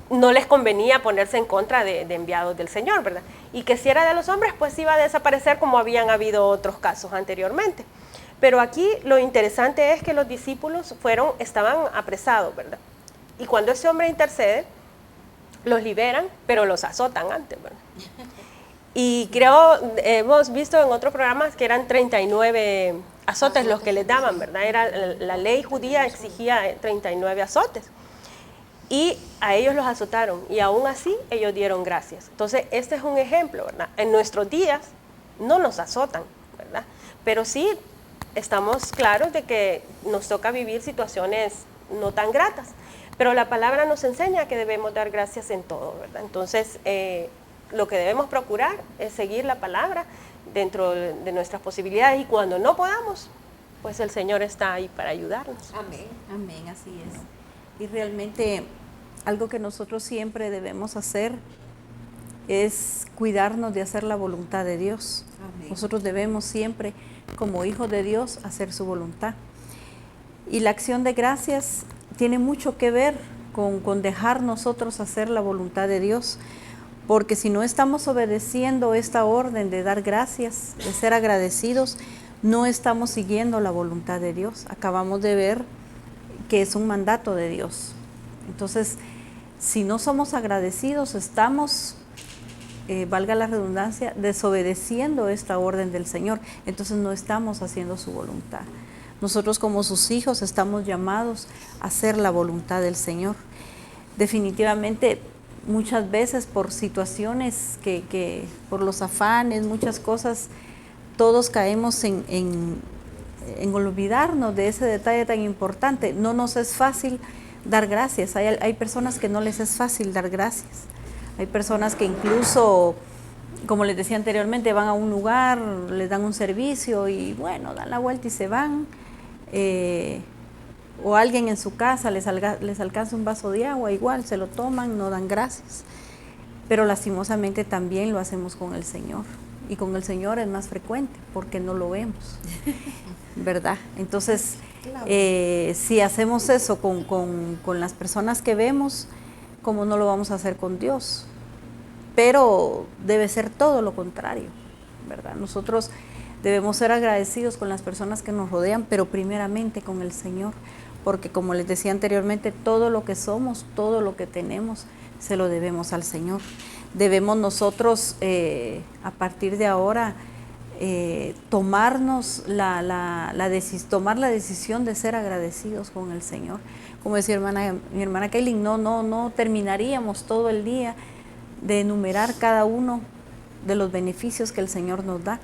Speaker 5: no les convenía ponerse en contra de enviados del Señor, ¿verdad? Y que si era de los hombres, pues iba a desaparecer como habían habido otros casos anteriormente. Pero aquí lo interesante es que los discípulos estaban apresados, ¿verdad? Y cuando ese hombre intercede, los liberan, pero los azotan antes, ¿verdad? Y creo, hemos visto en otros programas que eran 39 azotes los que les daban, ¿verdad? La ley judía exigía 39 azotes. Y a ellos los azotaron, y aún así ellos dieron gracias. Entonces, este es un ejemplo, ¿verdad? En nuestros días no nos azotan, ¿verdad? Pero sí, estamos claros de que nos toca vivir situaciones no tan gratas, pero la palabra nos enseña que debemos dar gracias en todo, ¿verdad? Entonces, lo que debemos procurar es seguir la palabra dentro de nuestras posibilidades, y cuando no podamos, pues el Señor está ahí para ayudarnos.
Speaker 4: Amén, amén, así es. Y realmente algo que nosotros siempre debemos hacer es cuidarnos de hacer la voluntad de Dios. Amén. Nosotros debemos siempre, como hijos de Dios, hacer su voluntad. Y la acción de gracias tiene mucho que ver con dejar nosotros hacer la voluntad de Dios, porque si no estamos obedeciendo esta orden de dar gracias, de ser agradecidos, no estamos siguiendo la voluntad de Dios. Acabamos de ver que es un mandato de Dios. Entonces, si no somos agradecidos, estamos, valga la redundancia, desobedeciendo esta orden del Señor. Entonces no estamos haciendo su voluntad. Nosotros como sus hijos estamos llamados a hacer la voluntad del Señor. Definitivamente, muchas veces por situaciones que por los afanes, muchas cosas, todos caemos en olvidarnos de ese detalle tan importante. No nos es fácil dar gracias. Hay personas que no les es fácil dar gracias. Hay personas que incluso, como les decía anteriormente, van a un lugar, les dan un servicio y bueno, dan la vuelta y se van. O alguien en su casa les alcanza un vaso de agua, igual se lo toman, no dan gracias. Pero lastimosamente también lo hacemos con el Señor. Y con el Señor es más frecuente porque no lo vemos, ¿verdad? Entonces, si hacemos eso con las personas que vemos, ¿cómo no lo vamos a hacer con Dios? Pero debe ser todo lo contrario, ¿verdad? Nosotros debemos ser agradecidos con las personas que nos rodean, pero primeramente con el Señor, porque como les decía anteriormente, todo lo que somos, todo lo que tenemos, se lo debemos al Señor. Debemos nosotros, a partir de ahora, tomar la decisión de ser agradecidos con el Señor. Como decía mi hermana Kaylin, no terminaríamos todo el día de enumerar cada uno de los beneficios que el Señor nos da.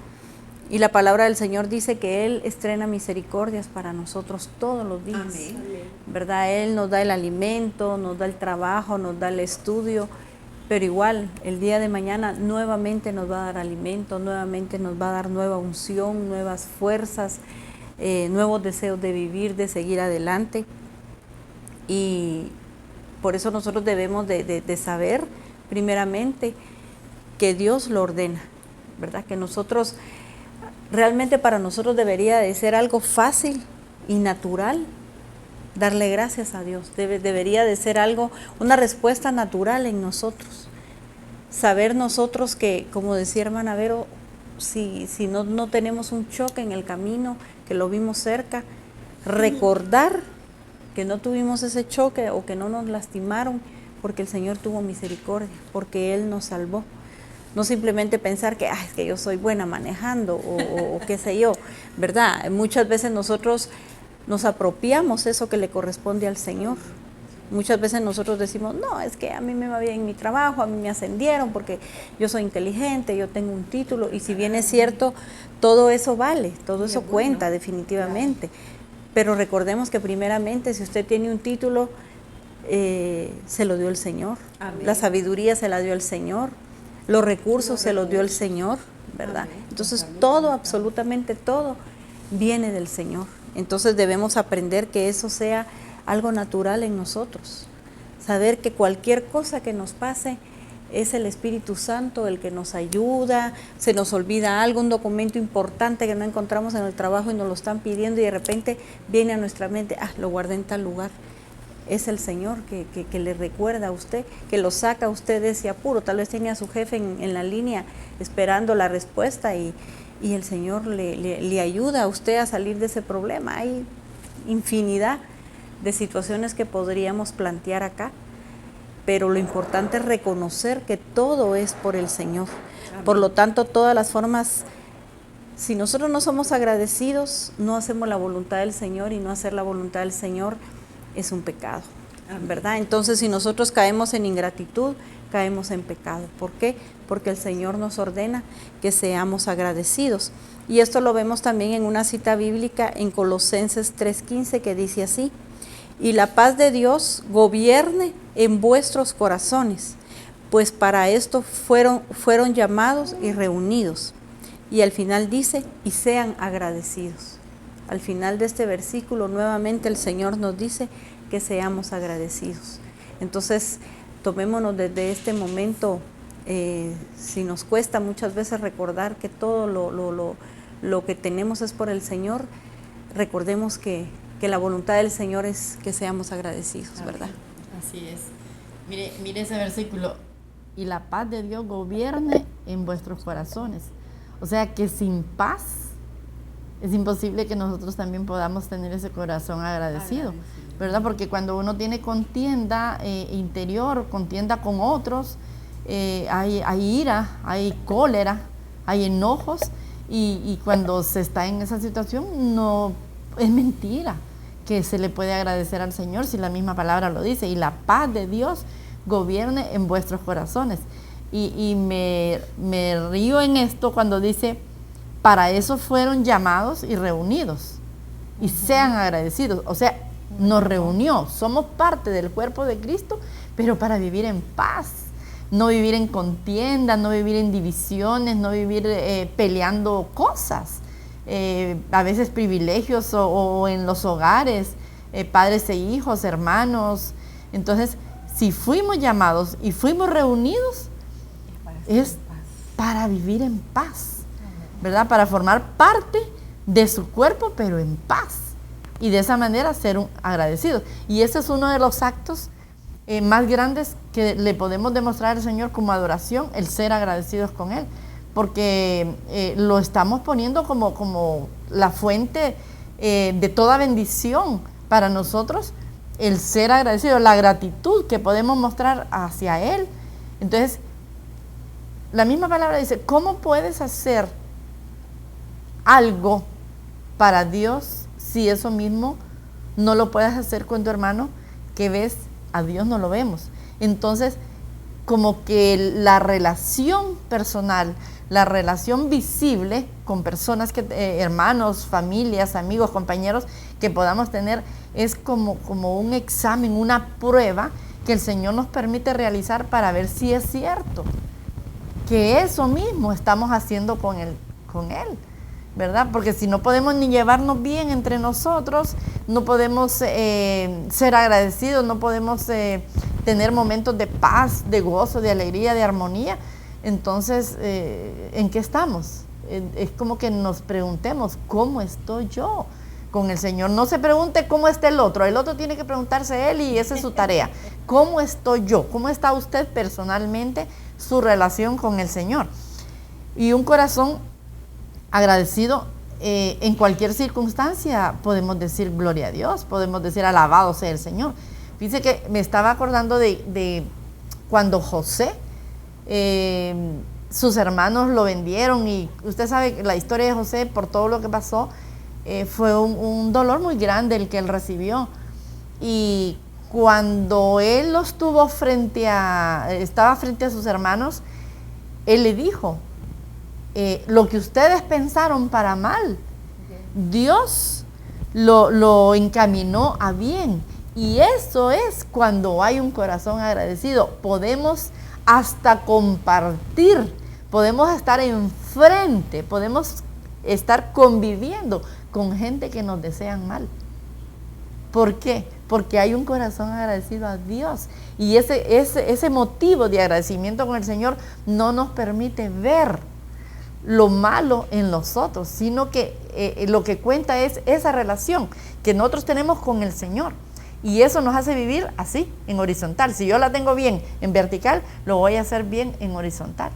Speaker 4: Y la palabra del Señor dice que Él estrena misericordias para nosotros todos los días. Amén. ¿Verdad? Él nos da el alimento, nos da el trabajo, nos da el estudio, pero igual el día de mañana nuevamente nos va a dar alimento, nuevamente nos va a dar nueva unción, nuevas fuerzas, nuevos deseos de vivir, de seguir adelante. Y por eso nosotros debemos de saber primeramente que Dios lo ordena, ¿verdad? Que nosotros, realmente para nosotros debería de ser algo fácil y natural darle gracias a Dios. Debería de ser algo, una respuesta natural en nosotros. Saber nosotros que, como decía hermana Vero, si no tenemos un choque en el camino, que lo vimos cerca, recordar que no tuvimos ese choque o que no nos lastimaron, porque el Señor tuvo misericordia, porque Él nos salvó. No simplemente pensar que, es que yo soy buena manejando o qué sé yo, ¿verdad? Muchas veces nosotros nos apropiamos eso que le corresponde al Señor. Muchas veces nosotros decimos, no, es que a mí me va bien mi trabajo, a mí me ascendieron porque yo soy inteligente, yo tengo un título, y si bien es cierto, todo eso vale, todo eso cuenta definitivamente. Pero recordemos que primeramente, si usted tiene un título, se lo dio el Señor. Amén. La sabiduría se la dio el Señor, los recursos se los dio el Señor, ¿verdad? Amén. Entonces todo, absolutamente todo, viene del Señor. Entonces debemos aprender que eso sea algo natural en nosotros. Saber que cualquier cosa que nos pase es el Espíritu Santo el que nos ayuda. Se nos olvida algo, un documento importante que no encontramos en el trabajo y nos lo están pidiendo y de repente viene a nuestra mente, lo guardé en tal lugar. Es el Señor que le recuerda a usted, que lo saca a usted de ese apuro. Tal vez tenía a su jefe en la línea esperando la respuesta y el Señor le ayuda a usted a salir de ese problema. Hay infinidad de situaciones que podríamos plantear acá, pero lo importante es reconocer que todo es por el Señor. Amén. Por lo tanto, todas las formas, si nosotros no somos agradecidos, no hacemos la voluntad del Señor, y no hacer la voluntad del Señor es un pecado. ¿verdad? Entonces, si nosotros caemos en ingratitud, caemos en pecado. ¿Por qué? Porque el Señor nos ordena que seamos agradecidos. Y esto lo vemos también en una cita bíblica en Colosenses 3:15, que dice así: y la paz de Dios gobierne en vuestros corazones, pues para esto fueron llamados y reunidos. Y al final dice, y sean agradecidos. Al final de este versículo, nuevamente el Señor nos dice que seamos agradecidos. Entonces, tomémonos desde este momento, si nos cuesta muchas veces recordar que todo lo que tenemos es por el Señor, recordemos que la voluntad del Señor es que seamos agradecidos, ¿verdad?
Speaker 3: Así es. Mire ese versículo. Y la paz de Dios gobierne en vuestros corazones. O sea que sin paz es imposible que nosotros también podamos tener ese corazón agradecido, ¿verdad? Porque cuando uno tiene contienda interior, contienda con otros, hay ira, hay cólera, hay enojos, y cuando se está en esa situación, no es mentira que se le puede agradecer al Señor si la misma palabra lo dice. Y la paz de Dios gobierne en vuestros corazones. Y me río en esto cuando dice, para eso fueron llamados y reunidos, y sean agradecidos. O sea, nos reunió, somos parte del cuerpo de Cristo, pero para vivir en paz, no vivir en contienda, no vivir en divisiones, no vivir peleando cosas, a veces privilegios o en los hogares, padres e hijos, hermanos. Entonces, si fuimos llamados y fuimos reunidos, es para vivir en paz, ¿verdad? Para formar parte de su cuerpo, pero en paz. Y de esa manera ser agradecidos. Y ese es uno de los actos más grandes que le podemos demostrar al Señor como adoración, el ser agradecidos con Él. Porque lo estamos poniendo como la fuente de toda bendición para nosotros, el ser agradecidos, la gratitud que podemos mostrar hacia Él. Entonces, la misma palabra dice, ¿cómo puedes hacer algo para Dios si eso mismo no lo puedes hacer con tu hermano que ves? A Dios no lo vemos. Entonces, como que la relación personal, la relación visible con personas, hermanos, familias, amigos, compañeros que podamos tener, es como un examen, una prueba que el Señor nos permite realizar para ver si es cierto que eso mismo estamos haciendo con Él, ¿verdad? Porque si no podemos ni llevarnos bien entre nosotros, no podemos ser agradecidos, no podemos tener momentos de paz, de gozo, de alegría, de armonía, entonces, ¿en qué estamos? Es como que nos preguntemos, ¿cómo estoy yo con el Señor? No se pregunte cómo está el otro tiene que preguntarse él, y esa es su tarea. ¿Cómo estoy yo? ¿Cómo está usted personalmente, su relación con el Señor? Y un corazón agradecido, en cualquier circunstancia podemos decir gloria a Dios, podemos decir alabado sea el Señor. Fíjense que me estaba acordando de cuando José, sus hermanos lo vendieron, y usted sabe la historia de José, por todo lo que pasó, fue un dolor muy grande el que él recibió. Y cuando él estaba frente a sus hermanos, él le dijo, lo que ustedes pensaron para mal, Dios lo encaminó a bien. Y eso es cuando hay un corazón agradecido. Podemos hasta compartir, podemos estar enfrente, podemos estar conviviendo con gente que nos desean mal. ¿Por qué? Porque hay un corazón agradecido a Dios, y ese motivo de agradecimiento con el Señor no nos permite ver lo malo en los otros, sino que lo que cuenta es esa relación que nosotros tenemos con el Señor. Y eso nos hace vivir así, en horizontal. Si yo la tengo bien en vertical, lo voy a hacer bien en horizontal,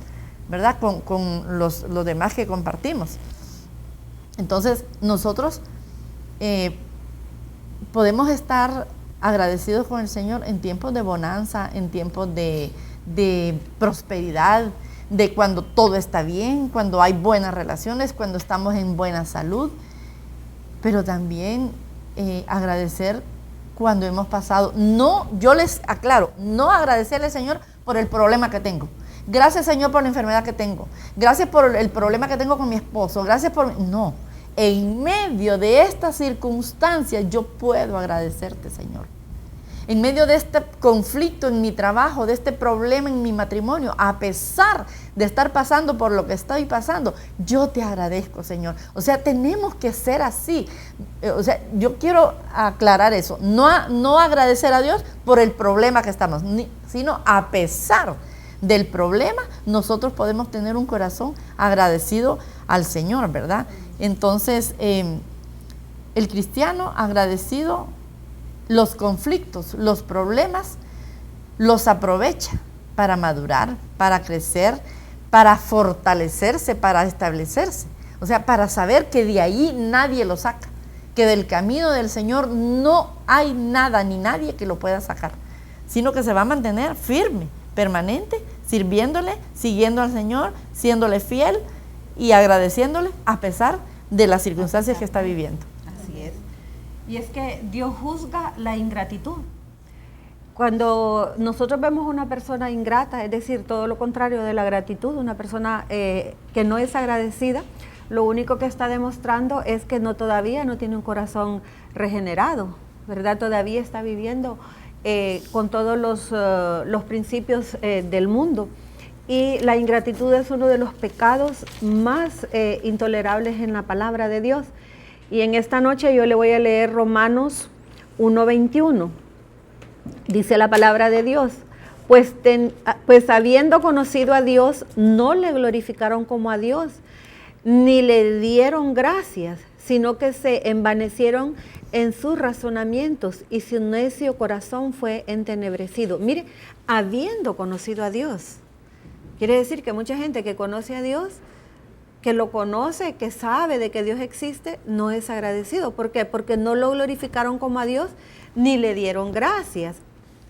Speaker 3: ¿verdad? Con los demás que compartimos. Entonces, nosotros podemos estar agradecidos con el Señor en tiempos de bonanza, en tiempos de prosperidad, de cuando todo está bien, cuando hay buenas relaciones, cuando estamos en buena salud. Pero también agradecer cuando hemos pasado. No, yo les aclaro, no agradecerle al Señor por el problema que tengo. Gracias, Señor, por la enfermedad que tengo. Gracias por el problema que tengo con mi esposo. Gracias por... No, en medio de estas circunstancias yo puedo agradecerte, Señor. En medio de este conflicto en mi trabajo, de este problema en mi matrimonio, a pesar de estar pasando por lo que estoy pasando, yo te agradezco, Señor. O sea, tenemos que ser así. O sea, yo quiero aclarar eso. No agradecer a Dios por el problema que estamos, sino a pesar del problema, nosotros podemos tener un corazón agradecido al Señor, ¿verdad? Entonces, el cristiano agradecido, los conflictos, los problemas, los aprovecha para madurar, para crecer, para fortalecerse, para establecerse. O sea, para saber que de ahí nadie lo saca, que del camino del Señor no hay nada ni nadie que lo pueda sacar, sino que se va a mantener firme, permanente, sirviéndole, siguiendo al Señor, siéndole fiel y agradeciéndole a pesar de las circunstancias que está viviendo.
Speaker 2: Así es. Y es que Dios juzga la ingratitud. Cuando nosotros vemos una persona ingrata, es decir, todo lo contrario de la gratitud, una persona que no es agradecida, lo único que está demostrando es que todavía no tiene un corazón regenerado, ¿verdad? Todavía está viviendo con todos los principios del mundo. Y la ingratitud es uno de los pecados más intolerables en la palabra de Dios. Y en esta noche yo le voy a leer Romanos 1:21. Dice la palabra de Dios, pues habiendo conocido a Dios, no le glorificaron como a Dios, ni le dieron gracias, sino que se envanecieron en sus razonamientos y su necio corazón fue entenebrecido. Mire, habiendo conocido a Dios. Quiere decir que mucha gente que conoce a Dios, que lo conoce, que sabe de que Dios existe, no es agradecido. ¿Por qué? Porque no lo glorificaron como a Dios, ni le dieron gracias.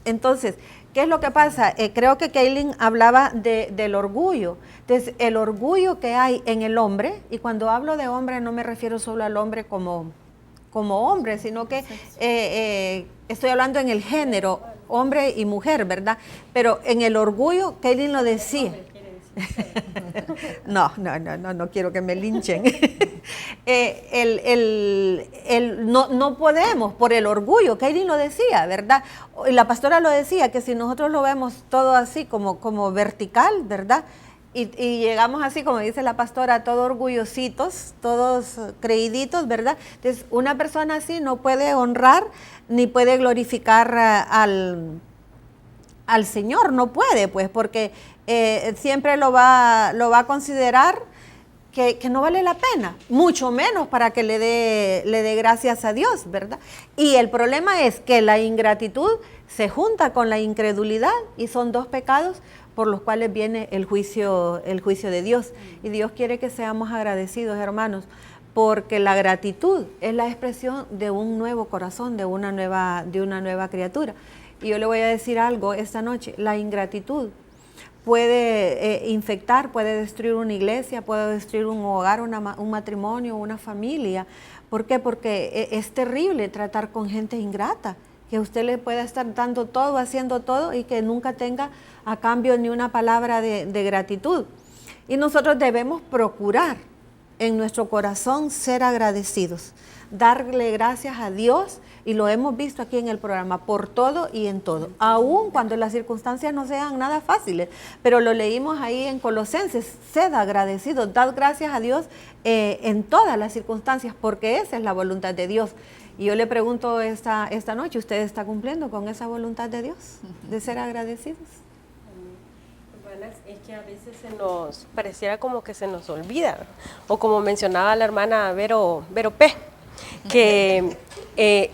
Speaker 2: Entonces, ¿qué es lo que pasa? Creo que Kaylin hablaba del orgullo. Entonces, el orgullo que hay en el hombre, y cuando hablo de hombre no me refiero solo al hombre como hombre, sino que estoy hablando en el género, hombre y mujer, ¿verdad? Pero en el orgullo, Kaylin lo decía. No quiero que me linchen. No podemos, por el orgullo, Kaylin lo decía, ¿verdad? Y la pastora lo decía, que si nosotros lo vemos todo así como vertical, ¿verdad? Y llegamos así, como dice la pastora, todos orgullositos, todos creíditos, ¿verdad? Entonces, una persona así no puede honrar ni puede glorificar al Señor, no puede, pues, porque siempre lo va a considerar que no vale la pena, mucho menos para que le dé gracias a Dios, ¿verdad? Y el problema es que la ingratitud se junta con la incredulidad y son dos pecados por los cuales viene el juicio de Dios. Y Dios quiere que seamos agradecidos, hermanos, porque la gratitud es la expresión de un nuevo corazón, de una nueva criatura. Y yo le voy a decir algo esta noche, la ingratitud puede infectar, puede destruir una iglesia, puede destruir un hogar, un matrimonio, una familia. ¿Por qué? Porque es terrible tratar con gente ingrata, que usted le pueda estar dando todo, haciendo todo y que nunca tenga a cambio ni una palabra de gratitud. Y nosotros debemos procurar en nuestro corazón ser agradecidos, darle gracias a Dios, y lo hemos visto aquí en el programa, por todo y en todo, aun cuando las circunstancias no sean nada fáciles, pero lo leímos ahí en Colosenses, sed agradecidos, dad gracias a Dios en todas las circunstancias, porque esa es la voluntad de Dios. Y yo le pregunto esta noche, ¿usted está cumpliendo con esa voluntad de Dios, de ser agradecidos?
Speaker 5: Es que a veces nos pareciera como que se nos olvida, o como mencionaba la hermana Vero P., que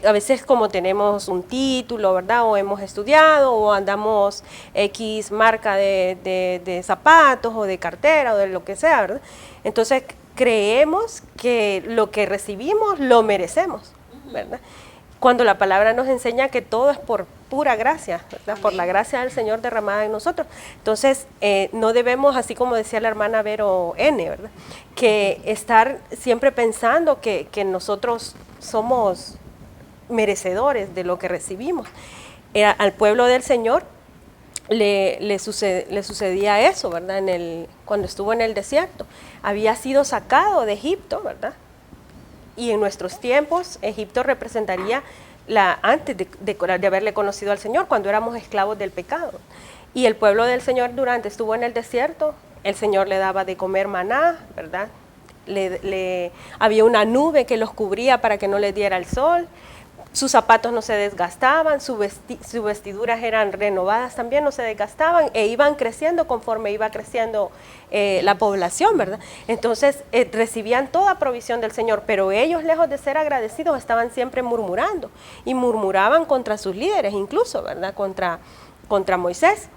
Speaker 5: a veces como tenemos un título, ¿verdad? O hemos estudiado, o andamos X marca de zapatos, o de cartera, o de lo que sea, ¿verdad? Entonces creemos que lo que recibimos lo merecemos, ¿verdad? Cuando la palabra nos enseña que todo es por pura gracia, ¿verdad? Por la gracia del Señor derramada en nosotros. Entonces, no debemos, así como decía la hermana Vero N., ¿verdad? Que estar siempre pensando que nosotros somos merecedores de lo que recibimos. Al pueblo del Señor le sucedía eso, ¿verdad? Cuando estuvo en el desierto. Había sido sacado de Egipto, ¿verdad? Y en nuestros tiempos, Egipto representaría antes de haberle conocido al Señor, cuando éramos esclavos del pecado. Y el pueblo del Señor estuvo en el desierto, el Señor le daba de comer maná, ¿verdad? Había una nube que los cubría para que no les diera el sol, sus zapatos no se desgastaban, sus vestiduras eran renovadas también, no se desgastaban, e iban creciendo conforme iba creciendo la población, ¿verdad? Entonces recibían toda provisión del Señor, pero ellos, lejos de ser agradecidos, estaban siempre murmurando, y murmuraban contra sus líderes incluso, ¿verdad? Contra Moisés.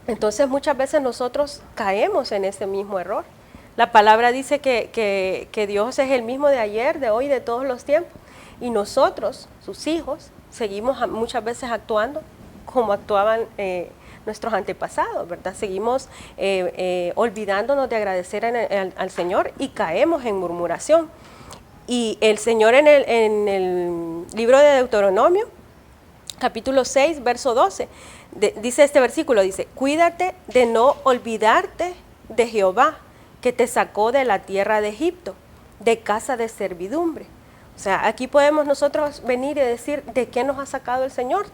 Speaker 5: Entonces muchas veces nosotros caemos en ese mismo error. La palabra dice que Dios es el mismo de ayer, de hoy, de todos los tiempos. Y nosotros, sus hijos, seguimos muchas veces actuando como actuaban nuestros antepasados, ¿verdad? Seguimos olvidándonos de agradecer al Señor y caemos en murmuración. Y el Señor en el libro de Deuteronomio, capítulo 6, verso 12, dice este versículo, dice, cuídate de no olvidarte de Jehová, que te sacó de la tierra de Egipto, de casa de servidumbre. O sea, aquí podemos nosotros venir y decir de qué nos ha sacado el Señor,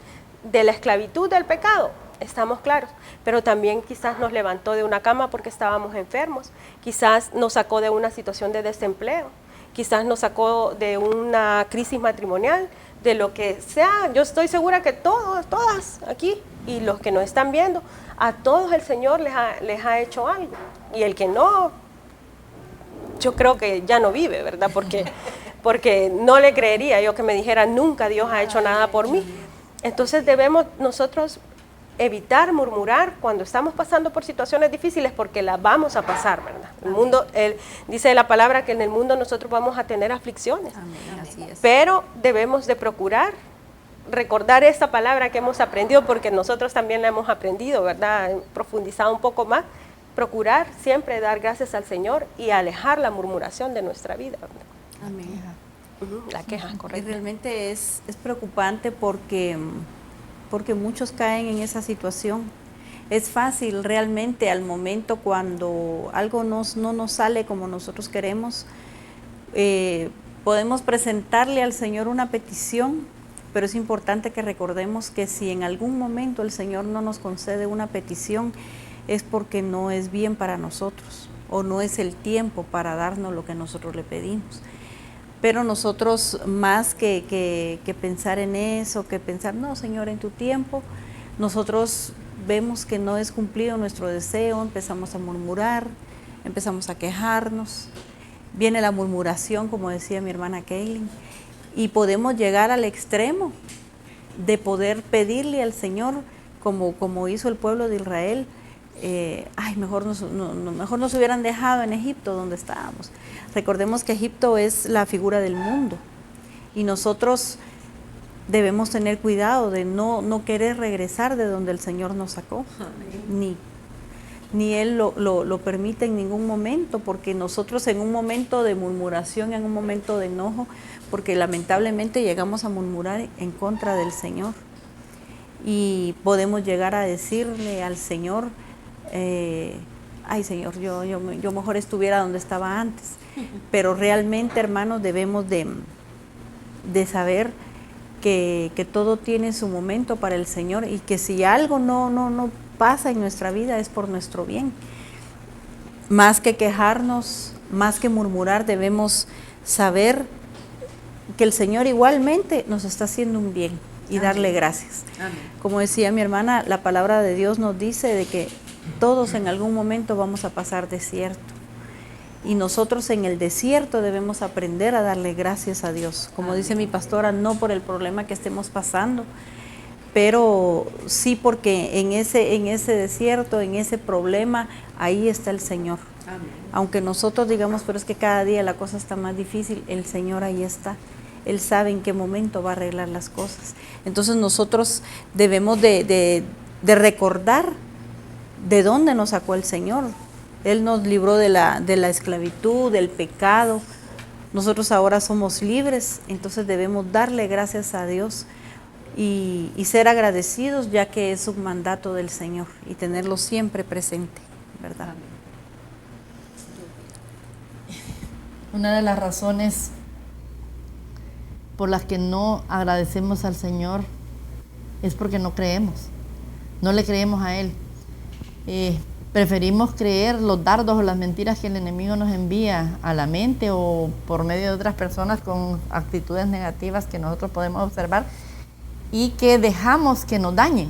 Speaker 5: de la esclavitud del pecado, estamos claros, pero también quizás nos levantó de una cama porque estábamos enfermos, quizás nos sacó de una situación de desempleo, quizás nos sacó de una crisis matrimonial, de lo que sea. Yo estoy segura que todas aquí y los que nos están viendo, a todos el Señor les ha hecho algo, y el que no, yo creo que ya no vive, ¿verdad? Porque no le creería yo que me dijera, nunca Dios ha hecho nada por mí. Entonces debemos nosotros evitar murmurar cuando estamos pasando por situaciones difíciles, porque las vamos a pasar, ¿verdad? El mundo, dice la palabra que en el mundo nosotros vamos a tener aflicciones.
Speaker 4: Amén, así es.
Speaker 5: Pero debemos de procurar recordar esta palabra que hemos aprendido, porque nosotros también la hemos aprendido, ¿verdad? Profundizado un poco más. Procurar siempre dar gracias al Señor y alejar la murmuración de nuestra vida, ¿verdad?
Speaker 4: Amén.
Speaker 5: La queja,
Speaker 4: Y
Speaker 5: correcto.
Speaker 4: realmente es preocupante porque muchos caen en esa situación. Es fácil realmente al momento cuando algo no nos sale como nosotros queremos, podemos presentarle al Señor una petición, pero es importante que recordemos que si en algún momento el Señor no nos concede una petición, es porque no es bien para nosotros o no es el tiempo para darnos lo que nosotros le pedimos. Pero nosotros, más que pensar en eso, que pensar, no, Señor, en tu tiempo, nosotros vemos que no es cumplido nuestro deseo, empezamos a murmurar, empezamos a quejarnos, viene la murmuración, como decía mi hermana Kaylin, y podemos llegar al extremo de poder pedirle al Señor, como hizo el pueblo de Israel, mejor nos hubieran dejado en Egipto donde estábamos. Recordemos que Egipto es la figura del mundo y nosotros debemos tener cuidado de no querer regresar de donde el Señor nos sacó, ni Él lo permite en ningún momento, porque nosotros en un momento de murmuración, en un momento de enojo, porque lamentablemente llegamos a murmurar en contra del Señor y podemos llegar a decirle al Señor, ay Señor, yo mejor estuviera donde estaba antes. Pero realmente, hermanos, debemos de saber que todo tiene su momento para el Señor y que si algo no pasa en nuestra vida es por nuestro bien. Más que quejarnos, más que murmurar, debemos saber que el Señor igualmente nos está haciendo un bien y darle gracias.
Speaker 2: Amén.
Speaker 4: Como decía mi hermana, la palabra de Dios nos dice de que todos en algún momento vamos a pasar desierto. Y nosotros en el desierto debemos aprender a darle gracias a Dios. Como dice mi pastora, no por el problema que estemos pasando, pero sí porque en ese desierto, en ese problema, ahí está el Señor.
Speaker 2: Amén.
Speaker 4: Aunque nosotros digamos, pero es que cada día la cosa está más difícil, el Señor ahí está. Él sabe en qué momento va a arreglar las cosas. Entonces nosotros debemos de recordar de dónde nos sacó el Señor. Él nos libró de la esclavitud, del pecado, nosotros ahora somos libres, entonces debemos darle gracias a Dios y ser agradecidos, ya que es un mandato del Señor, y tenerlo siempre presente, ¿verdad?
Speaker 3: Una de las razones por las que no agradecemos al Señor es porque no creemos, no le creemos a Él. Preferimos creer los dardos o las mentiras que el enemigo nos envía a la mente o por medio de otras personas con actitudes negativas que nosotros podemos observar y que dejamos que nos dañen.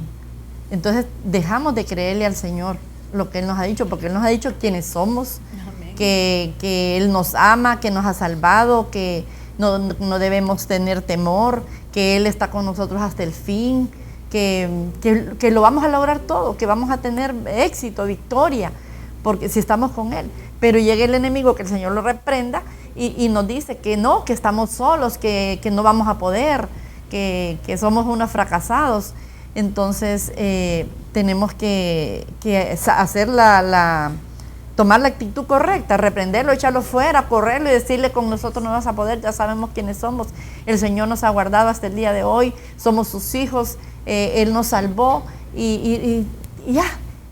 Speaker 3: Entonces dejamos de creerle al Señor lo que Él nos ha dicho, porque Él nos ha dicho quiénes somos, que Él nos ama, que nos ha salvado, que no debemos tener temor, que Él está con nosotros hasta el fin, que lo vamos a lograr todo, que vamos a tener éxito, victoria, porque si estamos con Él. Pero llega el enemigo, que el Señor lo reprenda y nos dice que no, que estamos solos, que no vamos a poder, que somos unos fracasados. Entonces tenemos que hacer tomar la actitud correcta, reprenderlo, echarlo fuera, correrlo y decirle: con nosotros no vas a poder, ya sabemos quiénes somos. El Señor nos ha guardado hasta el día de hoy, somos sus hijos, Él nos salvó y ya.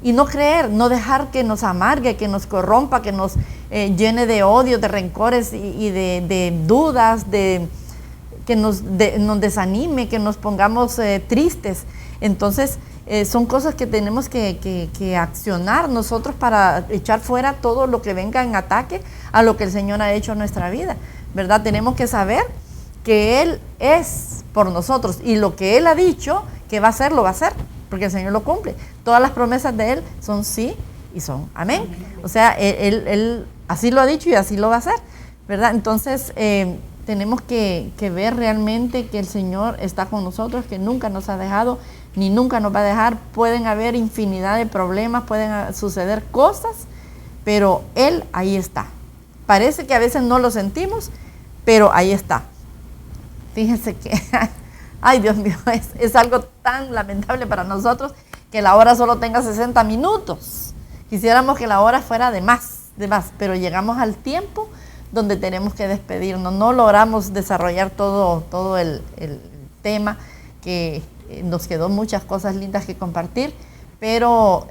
Speaker 3: Y no creer, no dejar que nos amargue, que nos corrompa, que nos llene de odio, de rencores y de dudas, que nos desanime, que nos pongamos tristes. Entonces, son cosas que tenemos que accionar nosotros para echar fuera todo lo que venga en ataque a lo que el Señor ha hecho en nuestra vida, ¿verdad? Tenemos que saber que Él es por nosotros y lo que Él ha dicho que va a hacer, lo va a hacer, porque el Señor lo cumple. Todas las promesas de Él son sí y son amén. O sea, Él así lo ha dicho y así lo va a hacer, ¿verdad? Entonces, tenemos que ver realmente que el Señor está con nosotros, que nunca nos ha dejado ni nunca nos va a dejar. Pueden haber infinidad de problemas, pueden suceder cosas, pero Él ahí está. Parece que a veces no lo sentimos, pero ahí está. Fíjense que, ay Dios mío, es algo tan lamentable para nosotros que la hora solo tenga 60 minutos. Quisiéramos que la hora fuera de más, pero llegamos al tiempo donde tenemos que despedirnos. No logramos desarrollar todo el tema, que nos quedó muchas cosas lindas que compartir, pero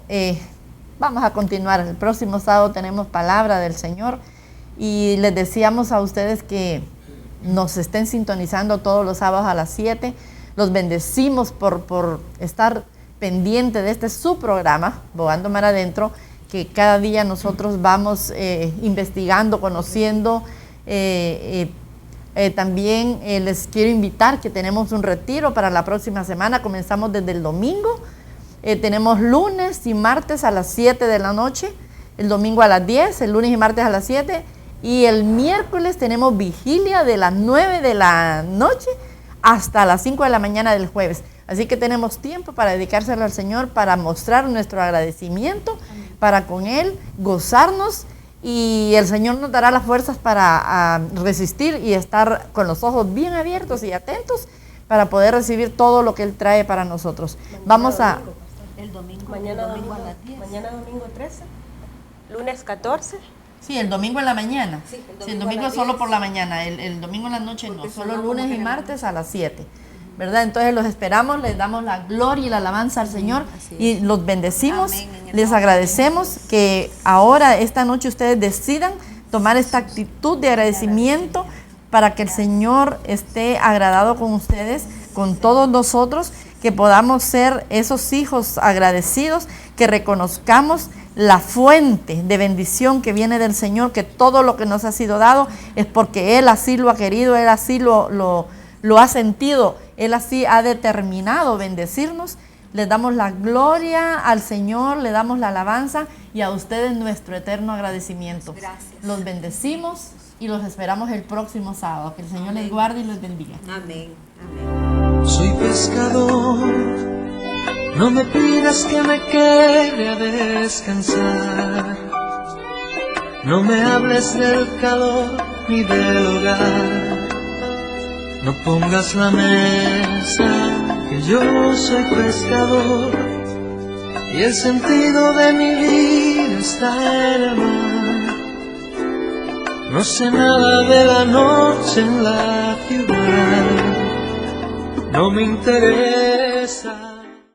Speaker 3: vamos a continuar. El próximo sábado tenemos palabra del Señor y les decíamos a ustedes que nos estén sintonizando todos los sábados a las 7. Los bendecimos por estar pendiente de este su programa, Bogando Mar Adentro, que cada día nosotros vamos investigando, conociendo. También les quiero invitar que tenemos un retiro para la próxima semana. Comenzamos desde el domingo. Tenemos lunes y martes a las 7 de la noche, el domingo a las 10, el lunes y martes a las 7. Y el miércoles tenemos vigilia de las 9 de la noche hasta las 5 de la mañana del jueves. Así que tenemos tiempo para dedicárselo al Señor, para mostrar nuestro agradecimiento, para con Él gozarnos, y el Señor nos dará las fuerzas para resistir y estar con los ojos bien abiertos y atentos para poder recibir todo lo que Él trae para nosotros. Vamos a...
Speaker 5: Mañana domingo a las 10. Mañana domingo 13, lunes 14.
Speaker 3: Sí, el domingo en la mañana. Sí, el domingo es solo por la mañana, el domingo en la noche no, solo lunes y martes a las 7. ¿Verdad? Entonces los esperamos, les damos la gloria y la alabanza al Señor y los bendecimos. Les agradecemos que ahora, esta noche, ustedes decidan tomar esta actitud de agradecimiento para que el Señor esté agradado con ustedes, con todos nosotros, que podamos ser esos hijos agradecidos, que reconozcamos la fuente de bendición que viene del Señor, que todo lo que nos ha sido dado es porque Él así lo ha querido, Él así lo ha sentido, Él así ha determinado bendecirnos. Les damos la gloria al Señor, le damos la alabanza y a ustedes nuestro eterno agradecimiento.
Speaker 2: Gracias.
Speaker 3: Los bendecimos y los esperamos el próximo sábado. Que el Señor les guarde y los bendiga.
Speaker 2: Amén. Amén.
Speaker 1: Soy pescador, no me pidas que me quede a descansar. No me hables del calor ni del hogar. No pongas la mesa, que yo soy pescador y el sentido de mi vida está en el mar. No sé nada de la noche en la ciudad, no me interesa.